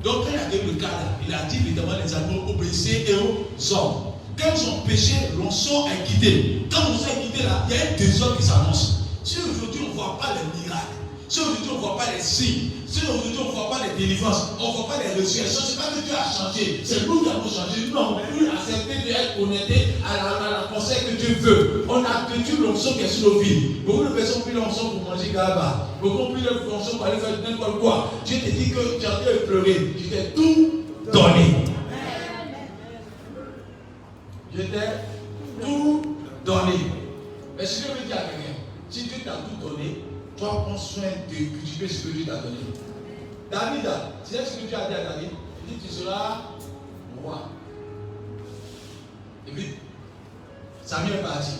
Donc, quand il a donné le cadre, il a dit évidemment les animaux obéissez et aux hommes. Quand ils ont péché, l'onction est quittée. Quand l'onction est quittée, là, il y a un désordre qui s'annonce. Si aujourd'hui on ne voit pas les miracles, si aujourd'hui on ne voit pas les signes, si aujourd'hui on ne voit pas les délivrances, on ne voit pas les résurrections, ce n'est pas que Dieu a changé, c'est nous qui avons changé. Nous n'avons plus accepté d'être connectés à la conseil que Dieu veut. On a perdu l'onction qui est sur nos vies. Beaucoup de personnes ont pris l'onction pour manger gaba. Beaucoup ont pris l'onction pour aller faire n'importe quoi. Dieu te dit que tu as dû pleurer. Je t'ai tout donné. Je t'ai tout donné. Mais ce que je veux dire à quelqu'un, si Dieu t'a tout donné, toi prends soin de cultiver ce que Dieu t'a donné. David, c'est ce que Dieu a dit à David. Il dit tu seras roi. Et puis, Samuel est parti.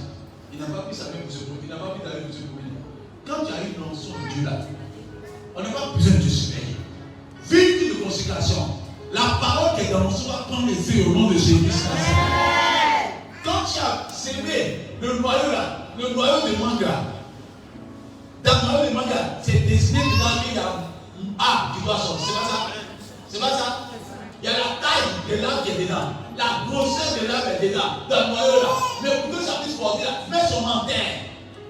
Il n'a pas pris Samuel pour se promener. Il n'a pas pris David pour se promener. Quand tu as une notion de Dieu là, on n'a pas besoin de te surveiller. Vive vie de consécration. La parole qui est dans l'onction va prendre les feux au nom de Jésus-Christ. Quand tu as sémé le noyau là, le noyau de manga, dans le noyau de manga, c'est dessiné dedans qu'il y a un arbre qui doit sortir. C'est pas ça? C'est pas ça? Il y a la taille de l'arbre qui est dedans, la grosseur de l'arbre est dedans, dans le noyau là. Mais pour que ça puisse porter là, mets son en terre.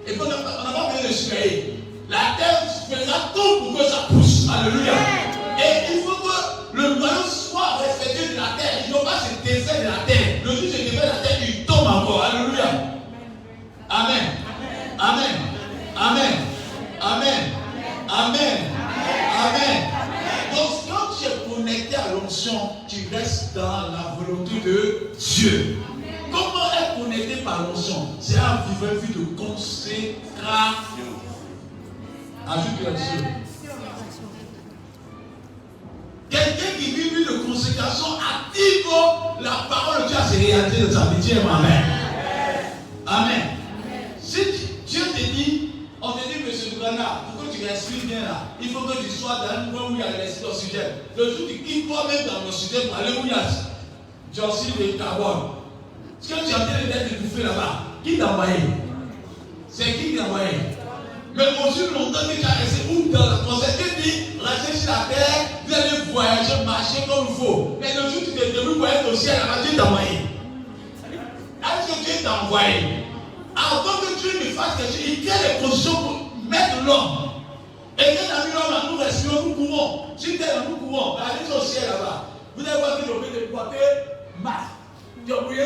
Et puis on n'a pas besoin de surveiller. La terre fera tout pour que ça pousse. Alléluia. Et il faut que le noyau soit respecté de la terre. Il ne faut pas se défaire de la terre. Le jour où se défait de la terre, il tombe encore. Alléluia. Amen. Amen. Amen. Amen. Amen. Amen. Donc quand tu es connecté à l'onction, tu restes dans la volonté de Dieu. Comment être connecté par l'onction? C'est à vivre une vie de consécration. Ajoute là-dessus. Quelqu'un qui vit une vie de consécration active la parole de Dieu à se réaliser de sa vie. Dieu, amen. Amen. Si Dieu te dit, on te dit, monsieur Dubrana, pour que tu respires bien là, il faut que tu sois dans un point où il y a l'oxygène. Le jour où tu quittes toi-même dans l'oxygène pour aller où il y a dioxyde de carbone. Ce que tu es en train d'être étouffé là-bas, qui t'a envoyé? C'est qui t'a envoyé? Mais aussi longtemps que tu as resté où dans la concept, tu dis, restez sur la terre, vous allez voyager, marcher comme il faut. Mais le jour où tu t'es devenu pour être au ciel, là-bas, Dieu t'a envoyé. Est-ce que Dieu t'a envoyé? Avant que Dieu ne fasse quelque chose, il crée les conditions pour mettre l'homme. Et quand on a mis l'homme, nous respirons, nous courons. Si tu es là, nous courons. Allez au ciel là-bas. Vous allez voir que l'homme est porté masque. Tu as oublié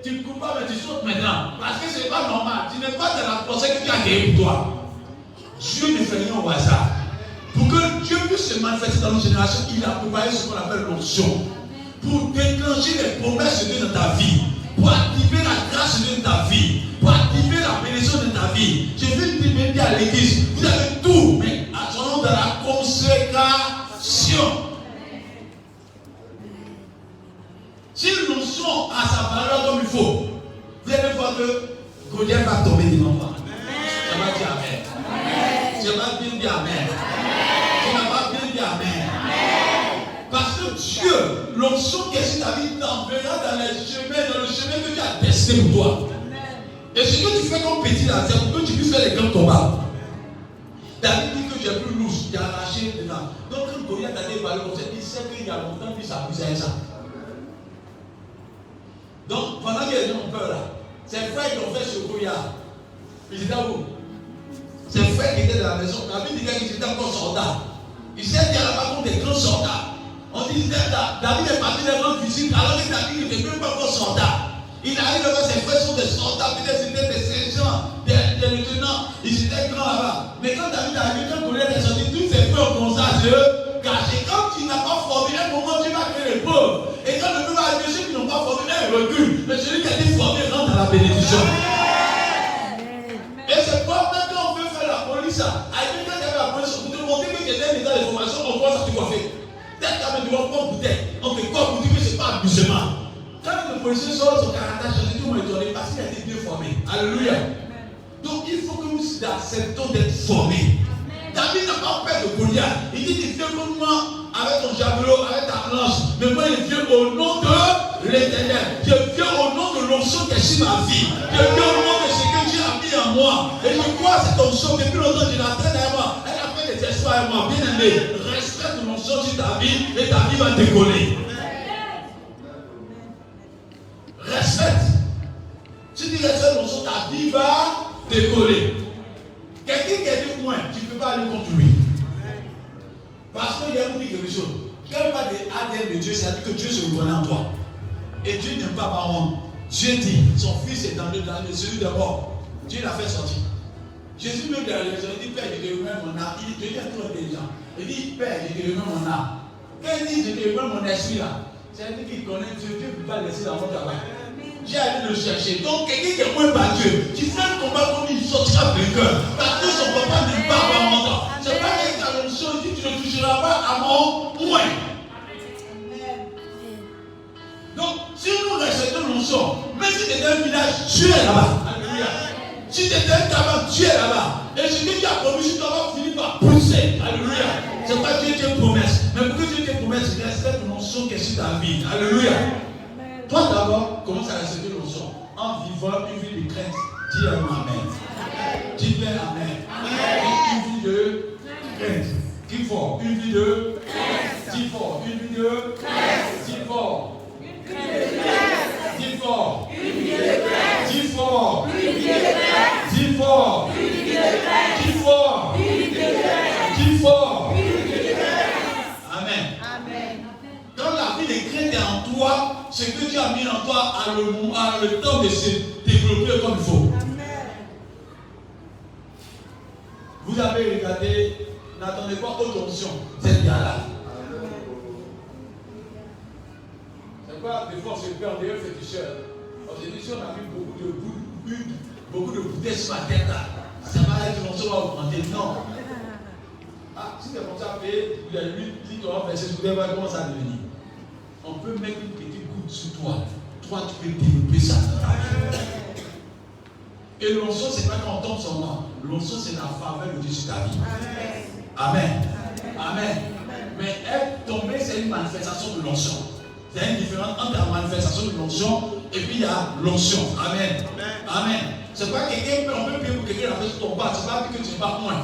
tu ne cours pas, mais tu sautes maintenant. Parce que ce n'est pas normal. Tu n'es pas dans la pensée que tu as créée pour toi. Dieu ne fait rien au hasard. Pour que Dieu puisse se manifester dans nos générations, il a préparé ce qu'on appelle l'onction. Pour déclencher les promesses de Dieu dans ta vie. Pour activer la grâce de Dieu dans ta vie. Pour activer la bénédiction de ta vie. Je vais dire à l'église, vous avez tout, mais attendons dans la consécration. Si l'onction a sa valeur comme il faut, vous allez voir que Goliath va tomber devant moi. Je vais dire amen. Je vais bien dire amen. Je vais bien dire amen. Parce que Dieu, l'onction qui est sur ta vie, t'enverra dans le chemin que tu as destiné pour toi. Et ce que tu fais comme petit là, c'est pour que tu puisses faire les grands combats. David dit que tu es plus louche, tu as arraché dedans. Donc quand Goliath a dévoilé comme ça, il sait qu'il y a longtemps qu'il s'amusait à ça. Donc pendant que les gens ont peur là, ses frères qui ont fait ce Goliath, ils étaient où? Ses frères qui étaient dans la maison, David dit qu'ils étaient encore soldats. Il s'est dit à la par contre des grands soldats. On dit David est parti des grandes visites alors que David n'était même pas encore soldat. Il arrive là-bas, ses frères sont des soldats, peut-être c'était des sergents, des lieutenants, ils étaient grands là-bas. Mais quand David est arrivé, quand Goliath est sorti, tous ses frères ont commencé à se cacher. Quand tu n'as pas formé, à un moment tu vas créer les pauvres. Et quand le peuple va arriver, ceux qui n'ont pas formé, ils reculent. Mais celui qui a été formé rentre dans la bénédiction. Et c'est pas même quand on veut faire la police, avec quelqu'un qui avait la police, pour te montrer que tu es dans l'état de formation, on voit ça te coiffer. Peut-être qu'avec du bon bouteille, on fait quoi pour dire que ce n'est pas amusement. Quand le policier sort son caractère, je dis tout le monde est étonné parce qu'il a été bien formé. Alléluia. Donc il faut que nous acceptons d'être formés. David n'a pas peur de Goliath. Il dit, tu viens comme moi avec ton javelot, avec ta lance. Mais moi, il vient au nom de l'Éternel. Je viens au nom de de l'onction qui est sur ma vie. Je demande de ce que Dieu a mis en moi. Et je crois cette onction depuis longtemps, je la traîne à moi. Elle a fait des espoirs à moi. Bien aimé, respecte l'onction sur ta vie et ta vie va décoller. Respecte. Si tu respectes l'onction, ta vie va décoller. Quelqu'un qui est du moins, tu ne peux pas aller contre lui. Parce qu'il y a dit quelque chose. Quand il parle de l'ADN de Dieu, ça veut dire que Dieu se reconnaît en toi. Et Dieu n'aime pas parole. Dieu dit, son fils est dans celui de mort. Dieu l'a fait sortir. Jésus même dans la résurrection, il dit, Père, je te remets mon âme. Il dit, Dieu est trop intelligent. Il dit, Père, je te remets mon âme. Quand il dit, je te remets mon esprit là, c'est-à-dire qu'il connaît Dieu. Dieu ne peut pas laisser dans mon travail. Dieu a allé le chercher. Donc, quelqu'un qui est moins par Dieu, qui fait le combat comme il sortira vainqueur. Parce que son papa n'est pas à mon temps. C'est pas qu'il y a une chose, il dit, tu ne toucheras pas à mon moins. Donc, si nous respectons l'onction, même si tu es dans un village, Dieu est là-bas. Alléluia. Si tu es dans un tabac, Dieu est là-bas. Et ce que tu as promis, tu dois finir par pousser. Alléluia. C'est pas Dieu qui te promesse. Mais pour que Dieu te promesse, respecte l'onction qui est sur ta vie. Alléluia. Toi d'abord, commence à respecter l'onction. En vivant une vie de crainte, dis Amen. Dis Père Amen. Une vie de crainte. Dis fort. Une vie de crainte. Dis fort. Une vie de crainte. Dis fort. Dis fort. Dis fort. Dis fort. Dis fort. Dis fort. Amen. Quand la vie de crainte est en toi, ce que Dieu a mis en toi a le temps de se développer comme il faut. Vous avez regardé, n'attendez pas autre option, cette gars-là. Des fois, on se fait en dehors féticheur. On se dit, si on a mis beaucoup de bouteilles sur ma tête, là, ça va être l'onction va augmenter. Non. Ah, si tu es comme ça, il y a 8 litres, on va verser sur toi, comment ça va devenir? On peut mettre une petite goutte sur toi. Toi, tu peux développer ça. Et l'onction, ce n'est pas quand on tombe sur moi. L'onction, c'est la faveur de Dieu sur ta vie. Amen. Amen. Mais être tombé, c'est une manifestation de l'onction. Il y a une différence entre la manifestation de l'onction et puis il y a l'onction. Amen. Amen. C'est pas quelqu'un, on peut prier pour quelqu'un qui a fait sur ton bas. C'est pas que tu n'es pas moins.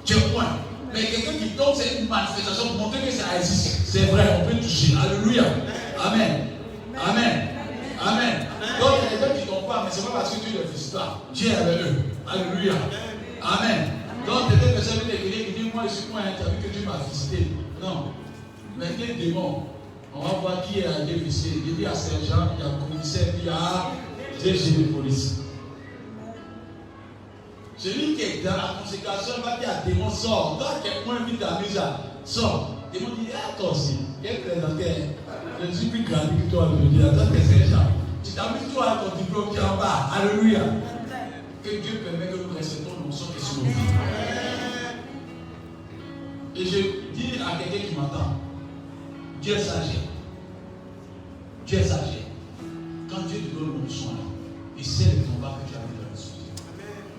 Tu es moins. Mais quelqu'un qui tombe, c'est une manifestation pour montrer que ça existe. C'est vrai, on peut toucher. Alléluia. Amen. Amen. Amen. Donc il y a des gens qui ne tombent pas, mais ce n'est pas parce que tu ne les visites pas. Dieu est avec eux. Alléluia. Amen. Donc peut-être que ça veut dire quelqu'un qui dit, moi je suis moins, tu as vu que Dieu m'a visité. Non. Mais quel démon? On va voir qui est allé visiter. Il dit à Saint-Jean, il y a un commissaire, il y a DG de police. Celui qui est dans la consécration, il va dire à démon, sort. Toi qui es moins vite à mise, sort. Démon dit, ah toi aussi, quel présenté, je suis plus grand que toi, je dis, toi tu es Saint-Jean. Tu t'amuses toi à ton diplôme qui est en bas. Alléluia. Que Dieu permet que nous respectons l'onction qui est sur nos vies. Et je dis à quelqu'un qui m'entend, Dieu est sage. Dieu est sage. Quand Dieu te donne l'onction là, il sait le combat que tu as mis dans le sujet.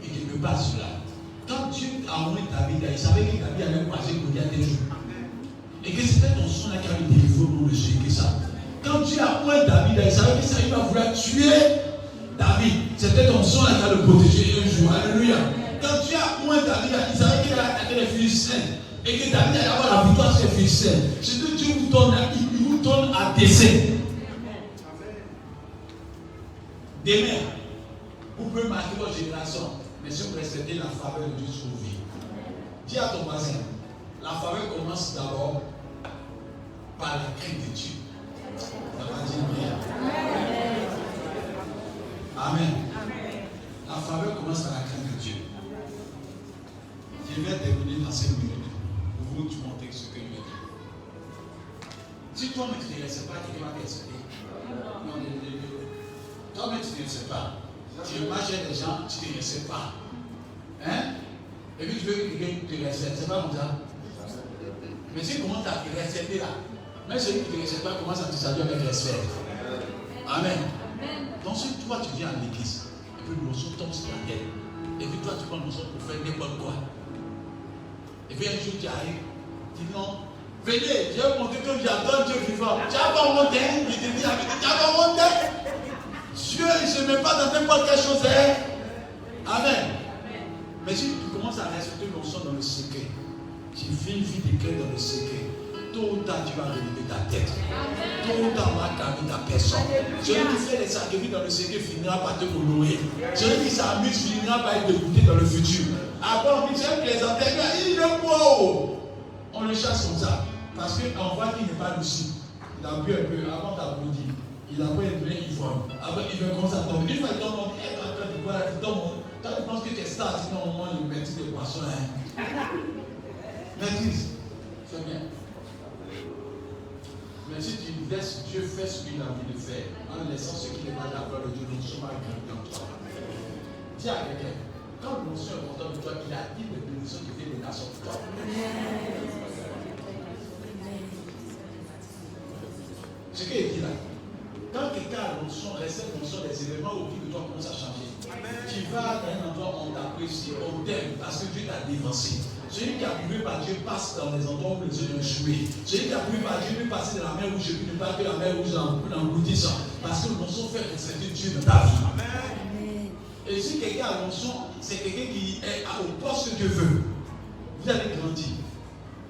Et tu ne peux pas cela. Quand Dieu a envoyé ta vie, il savait que ta vie allait passer pour dire des jours. Et que c'était ton son là qui avait délivré au nom de Jésus que ça. Quand Dieu a envoyé David, il savait que ça il va vouloir tuer David. C'était ton son là qui allait le protéger un jour. Alléluia. Quand Dieu a envoyé David, il savait qu'il allait attaquer les Philistins. Et que David allait avoir la victoire sur les Philistins. Ce que Dieu vous donne, il vous donne à décès. Demain, vous pouvez marquer votre génération, mais si vous respectez la faveur de Dieu sur vos vies. Dis à ton voisin, la faveur commence d'abord par la crainte de Dieu. Ça va dire bien. Amen. La faveur commence par la crainte de Dieu. Je vais terminer dans 5 minutes pour vous montrer ce que je vais dire. Si toi ne te laisses pas, quelqu'un va te respecter. Toi-même, tu ne le sais pas. Tu marches avec des gens, tu ne le sais pas. Hein? Et puis tu veux que quelqu'un te respecte. C'est pas comme ça. Mais si tu commences à te respecter là, même celui qui ne te respecte pas commence à te saluer avec respect. Amen. Donc si toi tu viens à l'église, et puis le morceau tombe sur la tête, et puis toi tu prends le morceau pour faire n'importe quoi. Et puis un jour tu arrives, tu dis non, venez, je vais montrer que j'adore Dieu vivant. Tu n'as pas monté, il te dit, tu n'as pas monté. Dieu ne se met pas dans n'importe quelle chose. Hein? Amen. Mais si tu commences à respecter l'onction dans le secret, tu vis une vie de cœur dans le secret, tôt ou tard tu vas relever ta tête. Tôt ou tard on va calmer ta personne. Celui qui fait les sacrifices dans le secret finira par te honorer. Celui qui s'amuse finira par être dégoûté dans le futur. Après on dit, c'est plaisantin, il est beau. On le chasse comme ça. Parce qu'on voit qu'il n'est pas lucide. Il a bu un peu avant d'applaudir. Il a pris un peu ivrogne. Après il veut commencer à tomber. Une fois il tombe, on dit, quand tu penses que tu es star, sinon au moins il maîtrise des poissons. Maîtrise. C'est bien. Mais si tu laisses Dieu faire ce qu'il a envie de faire, en laissant ce qu'il n'est pas d'accord de Dieu, non seulement grandir en toi. Dis à quelqu'un, quand l'onction est content de toi, il a dit les bénédictions qui viennent des nations de toi. Ce qu'il dit là, quand quelqu'un a l'onction, recève l'onction, des événements au vie de toi commencent à changer. Tu vas dans un endroit où on t'apprécie, on t'aime, parce que Dieu t'a dévancé. Celui qui a approuvé par Dieu passe dans les endroits où les yeux ont échoué. Celui qui a approuvé par Dieu peut passer dans la mer rouge et puis ne pas que la mer rouge l'engloutisse. Parce que l'onction fait respecter Dieu dans ta vie. Amen. Et si quelqu'un a l'onction, c'est quelqu'un qui est au poste que Dieu veut. Vous allez grandir.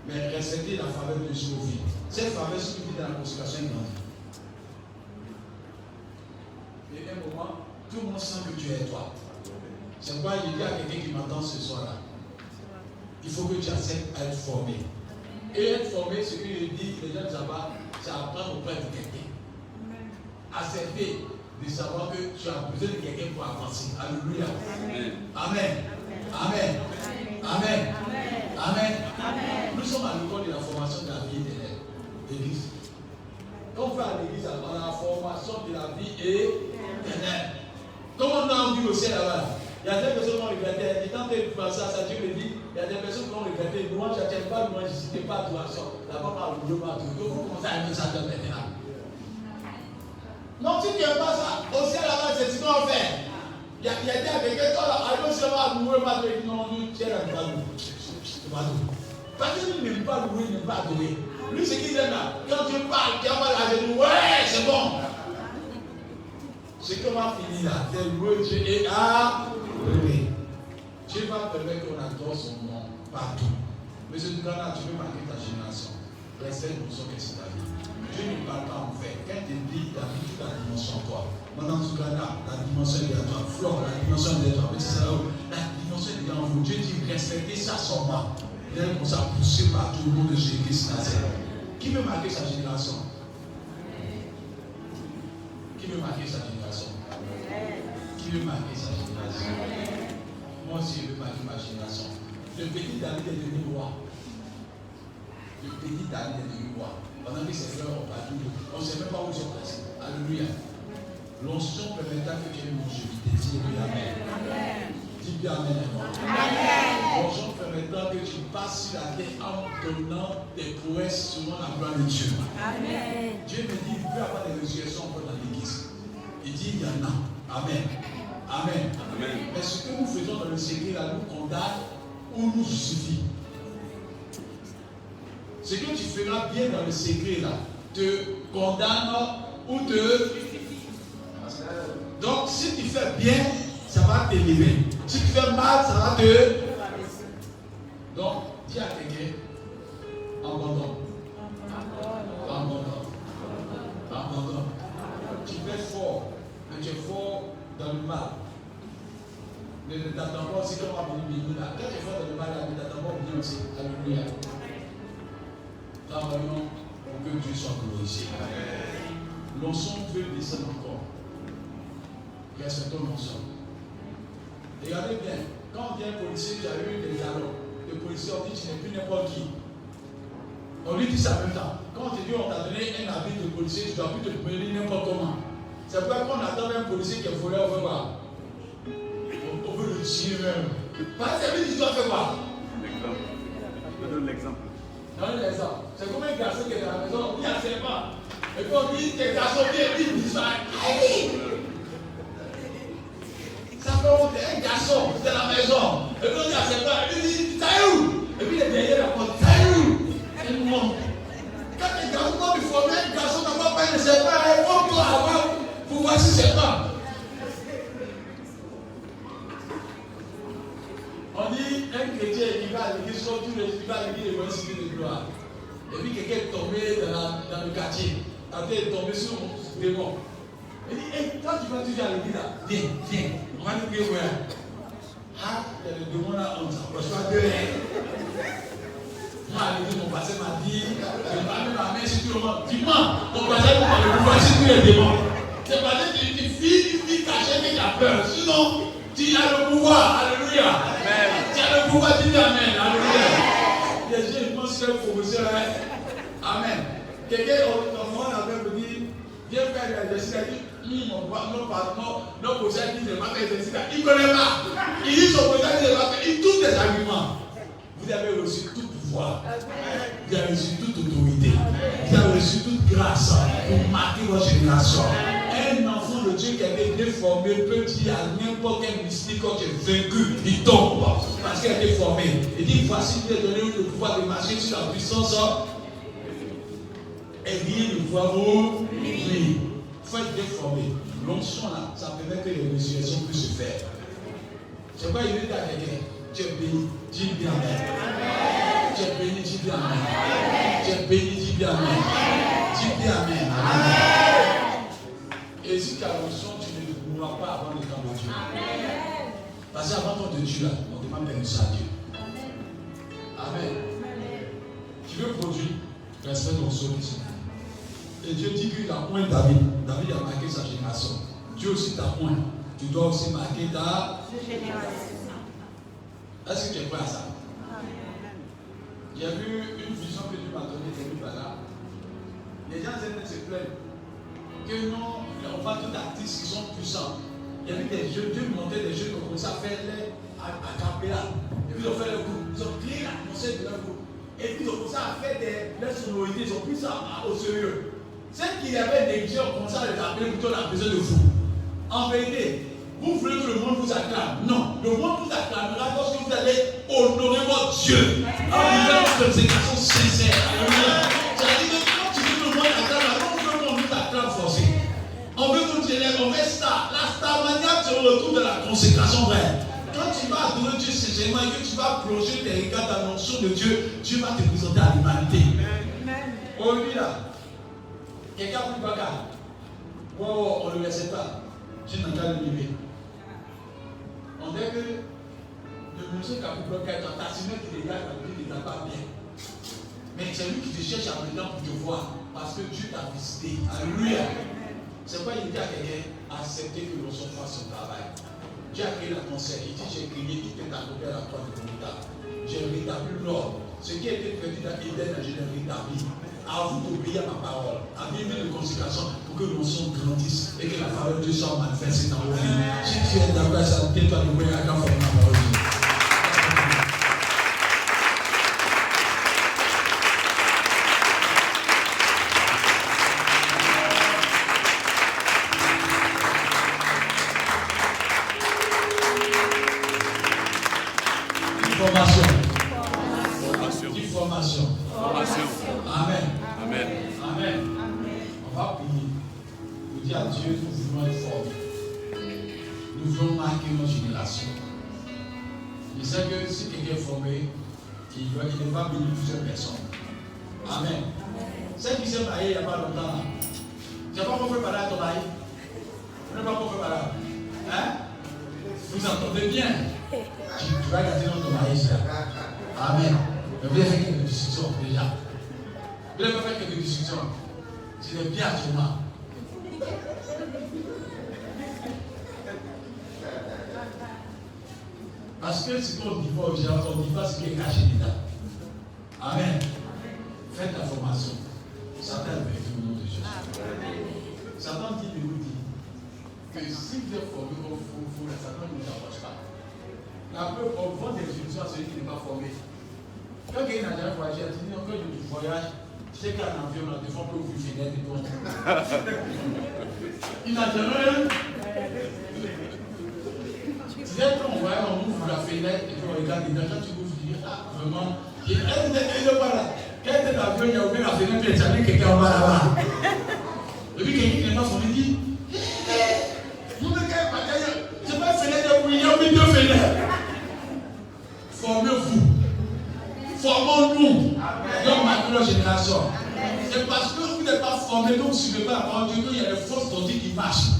Mais respectez la faveur de Dieu sur vos vies. Cette faveur suffit dans la consécration grandit. Et à un moment, tout le monde sent que Dieu est toi. C'est pourquoi il dit à quelqu'un qui m'entend ce soir-là. Il faut que tu acceptes à être formé. Et être formé, ce qu'il dit, les gens ne savent pas, c'est apprendre auprès de quelqu'un. Accepter de savoir que tu as besoin de quelqu'un pour avancer. Alléluia. Amen. Amen. Amen. Amen. Amen. Nous sommes à l'école de la formation de la vie éternelle. L'église. Quand on fait à l'église, on a la formation de la vie éternelle. Comment on a envie au ciel là-bas? Il y a des personnes qui ont regretté. Et quand tu penses à ça, Dieu me dit, il y a des personnes qui ont regretté. Moi, je n'attends pas, moi, je ne citais pas adoration. Là-bas, par le boulot, par tout. Donc, vous commencez à aimer ça de maintenant. Non, si tu n'aimes pas ça, au ciel là-bas, c'est ce qu'on fait. Il y a des quelqu'un qui a seulement amoureux, pas de non, nous, tiens, là, pas nous. Parce qu'il n'aime pas louer, il n'aime pas adorer. Lui, ce qu'il aime là, quand tu parles, tu as mal à genoux, ouais, c'est bon. Ce qu'on va finir là, c'est louer Dieu et adorer. Dieu va permettre qu'on adore son nom partout. Mais ce cas-là, tu peux marquer ta génération. Respecte pour son que c'est ta vie. Dieu ne parle pas en fait. Quand tu dis, tu as mis toute la dimension en toi. Maintenant, ce cas-là, la dimension est en toi. Flore, la dimension est en toi. La dimension est en vous. Dieu dit, respectez ça seulement. Vous allez comme ça pousser partout au nom de Jésus-Christ. Qui veut marquer sa génération? Qui veut marquer sa génération? Qui veut marquer sa génération? Moi aussi, je veux marquer ma génération. Le petit David est devenu roi. Le petit David est devenu roi. Pendant que ses frères ont battu, on ne sait même pas où ils sont passés. Alléluia. L'onction permettra que tu aies une longévité. Dis bien Amen. Dis bien Amen. L'onction permettra que tu passes sur la terre en donnant des prouesses selon la gloire de Dieu. Amen. Dieu me dit, il peut avoir des résurrections encore dans l'église. Il dit, il y en a. Amen. Amen. Amen. Mais ce que nous faisons dans le secret là, nous condamne ou nous justifie. Ce que tu feras bien dans le secret là, te condamne ou te... Donc si tu fais bien, ça va t'élever. Si tu fais mal, ça va te... Donc, dis à quelqu'un, abandonne. Abandonne. Abandonne. Tu fais fort, mais tu es fort dans le mal. Ne t'attends pas aussi comme on va venir là. Quand tu es fort dans le mal, ne t'attends pas bien aussi. Alléluia. Travaillons pour que Dieu soit glorifié. L'onction veut descendre encore. Respectons l'onction. Regardez bien, quand vient un policier, tu as eu des dialogues. Le policier on dit tu n'es plus n'importe qui. On lui dit ça en même temps. Quand on te dit on t'a donné un avis de policier, tu ne dois plus te mener n'importe comment. C'est pourquoi quand on attend un policier qui est volé, on veut voir. On veut le tuer même. Parce que lui, tu dois faire quoi? L'exemple. Je donne l'exemple. Donne l'exemple. C'est comme un garçon qui est dans la maison, il y a un serpent. Et puis on dit, tes garçons viennent, ils disent ça. Ça fait honte, un garçon, c'est la maison. Et puis on dit à ses frères, il dit, t'as où? Et puis il est derrière la porte, t'as où? Et nous monte. Quand les garçons vont lui former, un garçon n'a pas le serpent, il faut toi avoir pour voir si c'est pas. il va aller dire de gloire. Et puis quelqu'un est tombé dans le quartier. Quand il est tombé sur le démon. Il dit, hey, quand tu vas toujours à l'église là, viens, on va nous prier. Ah, il y a le démon là, on ne s'approche pas de rien. Moi, à l'église, mon pasteur m'a dit, je vais pas mettre ma main sur tout le monde. Dis-moi, mon pasteur m'a dit, pouvoir sur tous les démons. C'est parce que tu es une fille cachée que tu as peur. Sinon, tu as le pouvoir. Alléluia. Amen. Tu as le pouvoir, dis Amen. Alléluia. Les gens, ils pensent que le professeur est. Amen. Quelqu'un, on avait dit, viens faire l'exercice. Il dit, non, professeur dit, je ne vais pas faire l'exercice. Il ne connaît pas. Il dit, son professeur dit, je ne vais pas faire. Il trouve des arguments. Vous avez reçu tout pouvoir. Vous avez reçu toute autorité. Vous avez reçu toute grâce pour marquer votre génération. Un enfant de Dieu qui a été formé peut dire à n'importe quel mystique quand tu es vaincu, il tombe parce qu'il a été formé. Il dit, voici, je t'ai donné le pouvoir de marcher sur la puissance et rien ne pourra vous nuire. Il faut être déformé. L'onction là, ça permet que les résurrections puissent se faire. C'est pas il dit à quelqu'un, tu es béni, dis bien amen. Tu es béni, dis bien amen. Tu es béni, dis bien amen. Dis bien amen. Et si tu as l'onction, tu ne mourras pas avant le temps de Dieu. Parce qu'avant ton de Dieu là, on demande permission à Dieu. Amen. Tu veux produire, respecte l'onction ici. Et Dieu dit qu'il a oint David. David a marqué sa génération. Dieu aussi t'a oint. Tu dois aussi marquer ta génération. Est-ce que tu es prêt à ça? J'ai vu une vision que Dieu m'a donnée par là. Les gens se plaignent que non, on voit tous les artistes qui sont puissants. Il y a eu des jeux, Dieu montait des jeux qui ont commencé à faire les à cappella. Et puis ils ont fait le groupe. Ils ont créé l'atmosphère de leur groupe. Et puis ils ont commencé à faire des sonorités. Ils ont pris ça au sérieux. Ceux qui avaient négligé ont commencé à les appeler plutôt la besoin de vous. En vérité, vous voulez que le monde vous acclame? Non, le monde vous acclamera lorsque vous allez honorer votre Dieu. En vivant une consécration sincère. C'est-à-dire que quand tu veux que le monde acclame, on veut qu'on nous acclame forcé. On veut qu'on t'élève, on veut star. La star mania, c'est le retour de la consécration vraie. Quand tu vas adorer Dieu sincèrement et que tu vas plonger tes regards dans l'onction de Dieu, Dieu va te présenter à l'humanité. Aujourd'hui là, quelqu'un plus bagarre. Oh, on ne le laissait pas. Je n'ai pas le lever. On dirait que le monsieur qui a pu bloquer ton tassimètre qui dégage la vie ne t'a pas bien. Mais c'est lui qui te cherche à maintenant pour te voir. Parce que Dieu t'a visité. Alléluia. C'est pas il dit à quelqu'un accepter que l'on soit fasse son travail. Dieu a créé la conseil. Il dit j'ai créé tout est accordé à la croix de Golgotha. J'ai rétabli l'ordre. Ce qui a été perdu dans Éden, je l'ai rétabli. À vous d'obéir à ma parole, à vivre de consécration pour que nous sommes grandissent et que la parole de Dieu soit manifestée dans vos vies. Si tu es d'accord, ça peut toi de voir à quand faire la parole de Dieu. Il ne va bénir plusieurs personnes. Amen. Celle qui s'est mariée il n'y a pas longtemps, tu n'as pas encore préparé à ton mari? Tu n'as pas encore préparé? Hein? Vous entendez bien? Tu vas garder dans ton mari ça. Amen. Mais vous avez fait quelques discussions déjà. Vous n'avez pas fait quelques discussions. C'est bien actuellement. Parce que si on divorce, on divorce ce qui est caché dedans. Amen. Faites la formation. Satan veut tout le nom de Jésus. Satan dit de nous dire que si vous êtes formé comme vous, Satan ne vous approche pas. La preuve, on vend des solutions à celui qui n'est pas formé. Quand quelqu'un n'a jamais voyagé, il dit non, quand tu voyages, tu sais qu'un avion, là, des fois, peut ouvrir fenêtre et tout. Il n'a jamais. C'est qu'on voit, on ouvre la fenêtre et puis on regarde dedans. Quand tu ouvres, tu dis, ah, vraiment. Et elle ne pas là. Quand elle est dans l'avion, il a ouvert la fenêtre, puis elle savait que quelqu'un va là-bas. Et puis quelqu'un qui n'est pas formé dit, vous me dites, c'est pas une fenêtre, il y a deux fenêtres. Formez-vous. avec leur génération. C'est parce que vous n'êtes pas formé, donc vous ne suivez pas la parole de Dieu, il y a des fausses doctrines qui marchent.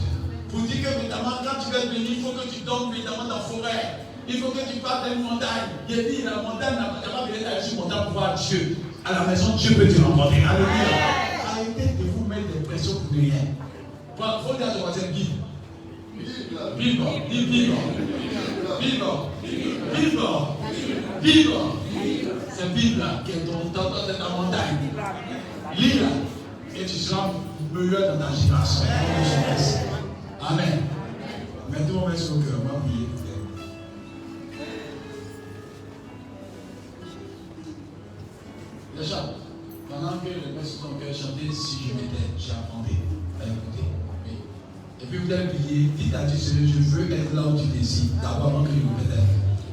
Pour dire que notamment quand tu vas être béni, il faut que tu dormes évidemment dans la forêt. Il faut que tu partes d'une montagne. Il dit la montagne n'a pas besoin d'aller sur montagne pour voir Dieu. À la maison, Dieu peut te rencontrer. Alléluia. Arrêtez de vous mettre des pressions pour rien. Il faut dire à ton voisin, vive. Vive. C'est Bible qui est dans ta montagne. Lis-la et tu seras meilleur dans ta génération. Amen. Mettez-moi main sur le cœur, on va prier. Déjà, pendant que les mains sur ton cœur chantaient, si je m'étais, j'attendais à écouter. Oui. Et puis vous allez prier, dites à Dieu, Seigneur, je veux être là où tu décides. D'abord, avant que je me mette.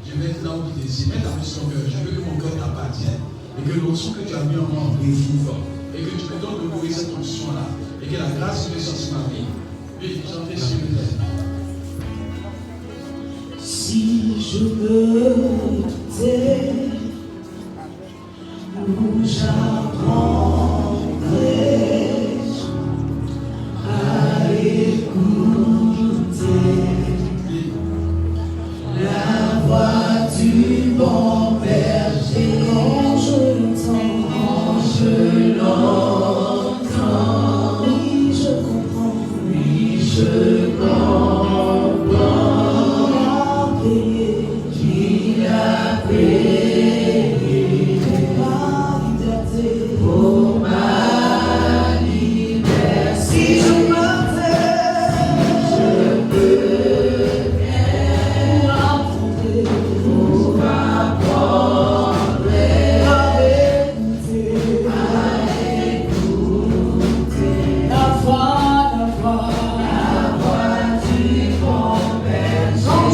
Je veux être là où tu décides. Mets ta main sur ton cœur. Je veux que mon cœur t'appartienne. Et que l'onction que tu as mis en moi en réfouvre. Et que tu me donnes de nourrir cette onction-là. Et que la grâce me sorte sur ma vie. Oui, chantez si je m'étais. Si je me tais, où j'apprendrai-je à écouter la voix du bon berger quand je l'entends, oui je comprends, qu'il a payé pour ma liberté. Si je me tais, je peux bien pour apprendre à écouter la voix du bon berger. Quand je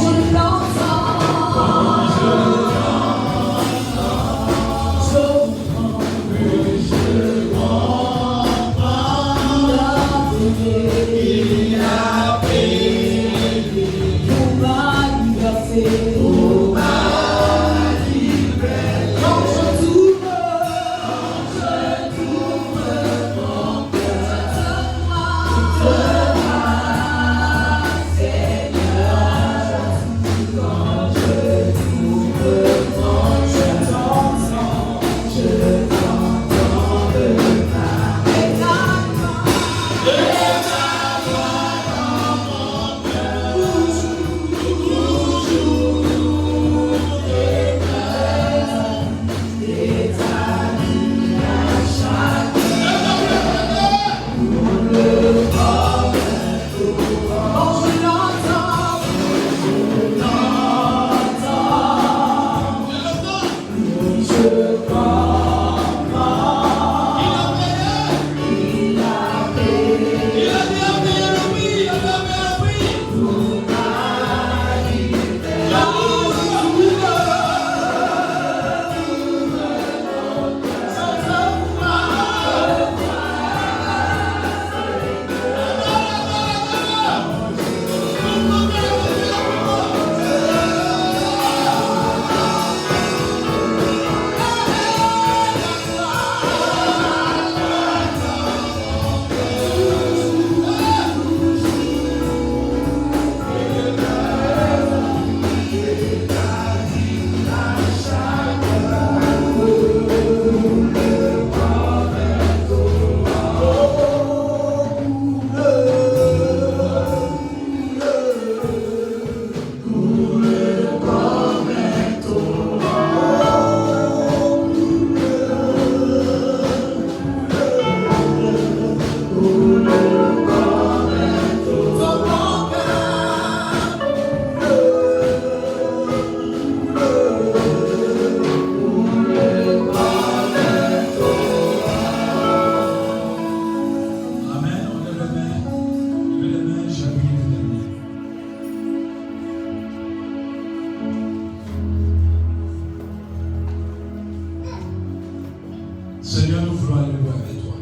Seigneur, nous voulons aller loin avec toi.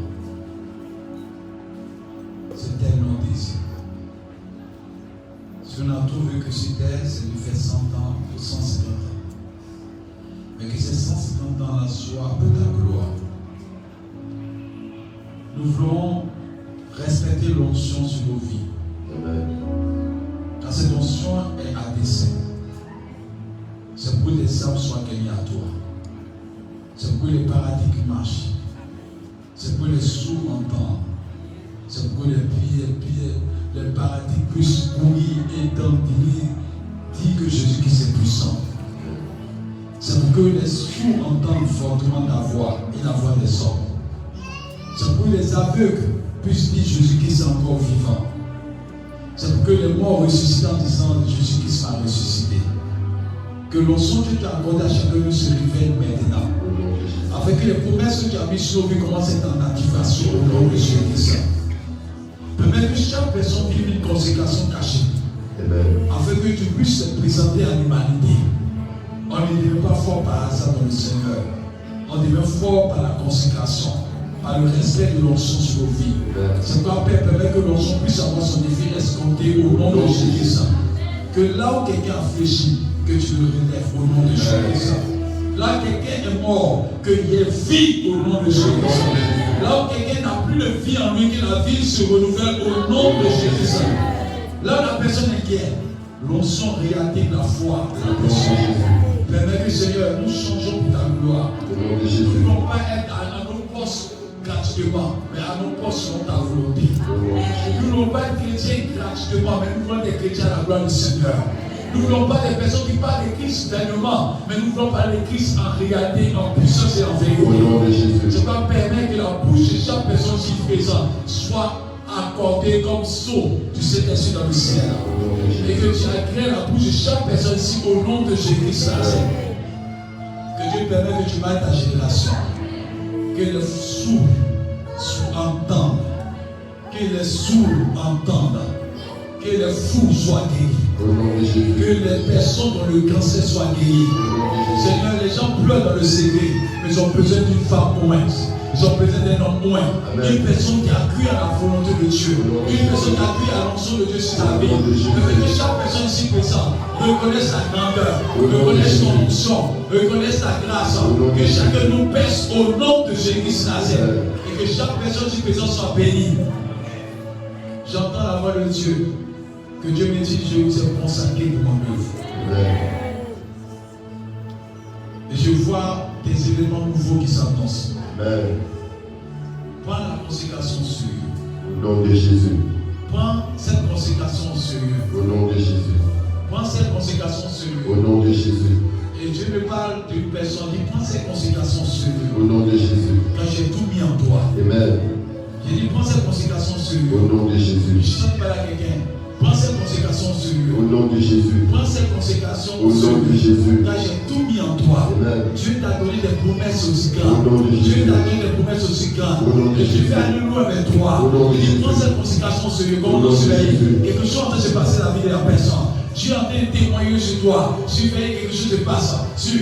C'est tellement désir. Si on a trouvé que sur terre, c'est de faire 100 ans ou 150 ans. Mais que ces 150 ans-là soient un peu ta gloire. nous voulons respecter l'onction sur nos vies. Amen. Quand cette onction est à dessein, c'est pour que les âmes soient gagnées à toi. C'est pour que les paradigmes marchent. C'est pour que les sourds entendent. C'est pour que les paradigmes puissent courir et dire que Jésus-Christ est puissant. C'est pour que les sourds entendent fortement la voix et la voix des hommes. C'est pour que les aveugles puissent dire Jésus-Christ est encore vivant. C'est pour que les morts ressuscitent en disant Jésus-Christ va ressusciter. Que l'onction que tu as accordé à chacun de se réveille maintenant. Afin que les promesses que tu as mises sur lui commencent à être en activation au nom de Jésus-Christ. Permets que chaque personne vive une consécration cachée. Afin que tu puisses te présenter à l'humanité. On ne devient pas fort par hasard dans le Seigneur. On devient fort par la consécration, par le respect de l'onction sur nos vies. C'est pourquoi Père permet que l'onction puisse avoir son effet escompté au nom de Jésus-Christ. Que là où quelqu'un a fléchi, que tu le relèves au nom de Jésus-Christ. Là où quelqu'un est mort, qu'il y ait vie au nom de Jésus-Christ. Là où quelqu'un n'a plus de vie en lui, que la vie se renouvelle au nom de Jésus-Christ. Là où la personne est guère, l'onction réactive la foi de la personne. Permets que Seigneur, nous changeons pour ta gloire. Nous ne voulons pas être à nos postes gratuitement, mais à nos postes selon ta volonté. Nous ne voulons pas être chrétiens gratuitement, mais nous voulons être chrétiens à la gloire du Seigneur. Nous ne voulons pas des personnes qui parlent de Christ vainement, mais nous voulons parler de Christ en réalité, en puissance et en vérité. Je dois permettre que la bouche de chaque personne ici présente soit accordée comme sceau du Saint-Esprit dans le ciel. Et que tu agrées la bouche de chaque personne ici au nom de Jésus-Christ. Que Dieu permette que tu marques ta génération. Que les sourds entendent. Que les sourds entendent. Que les fous soient guéris. Que les personnes dont le cancer soit guéri. Seigneur, les gens pleurent dans le CV, mais ils ont besoin d'une femme moins. Ils ont besoin d'un homme moins. Une personne qui a cru à la volonté de Dieu. Une personne qui a cru à l'onction de Dieu sur sa vie. Que chaque personne ici présente reconnaisse sa grandeur, reconnaisse son onction, reconnaisse sa grâce. Que chacun nous pèse au nom de Jésus-Christ Nazareth. Et que chaque personne ici présente soit bénie. J'entends la voix de Dieu. Que Dieu me dise, je vous ai consacré pour mon œuvre. Et je vois des événements nouveaux qui s'annoncent. Prends la consécration sur eux. Au nom de Jésus. Prends cette consécration sur eux. Au nom de Jésus. Prends cette consécration sur eux. Au nom de Jésus. Et Dieu me parle d'une personne qui prend cette consécration sur eux. Au nom de Jésus. Quand j'ai tout mis en toi. Amen. J'ai dit, prends cette consécration sur eux. Au nom de Jésus. Je sens pas à quelqu'un. Prends cette consécration sur eux. Au nom de Jésus. Prends cette consécration Au nom de Jésus. Car j'ai tout mis en toi. Amen. Dieu t'a donné des promesses aussi grandes. Au nom de Dieu Jésus. t'a donné des promesses aussi grandes. Au nom de Et je Jésus. vais aller loin avec toi. Au nom de Et Jésus. prends cette consécration sur eux. Au Comment nom on de surveille Jésus. quelque chose en train de se passer dans la vie de la personne. Dieu est en train de témoigner sur toi. Surveille quelque chose se passe. Sur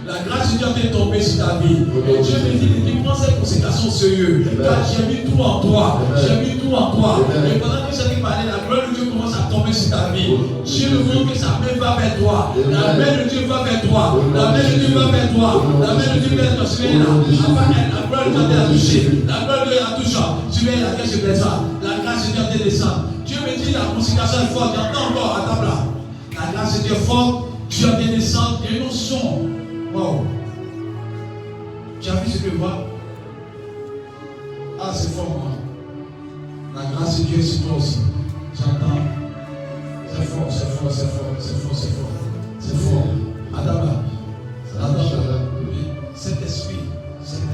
la grâce de Dieu est en train de tomber sur ta vie. Et Dieu me dit, prends cette consécration sur eux. Car j'ai mis tout en toi. J'ai mis tout en toi. Et pendant que j'ai parlé, la gloire de Dieu commence à tomber sur ta vie. Dieu le montre que sa main va vers toi. La main de Dieu va vers toi. La main de Dieu va vers toi. La main de Dieu va vers toi. Surveille là. La gloire de Dieu a touché. La gloire de Dieu a touché. Surveille la grâce de Dieu. La grâce de Dieu a descendu. Dieu me dit la consécration est forte. J'entends encore à table là. La grâce de Dieu est forte. Dieu a descendu. Il y a une notion. Wow. Tu as vu ce que je vois? Ah, c'est fort, moi. La grâce de Dieu est sur toi aussi. J'entends. C'est fort, c'est fort, c'est fort, c'est fort, c'est fort. C'est fort. Adama. Adama.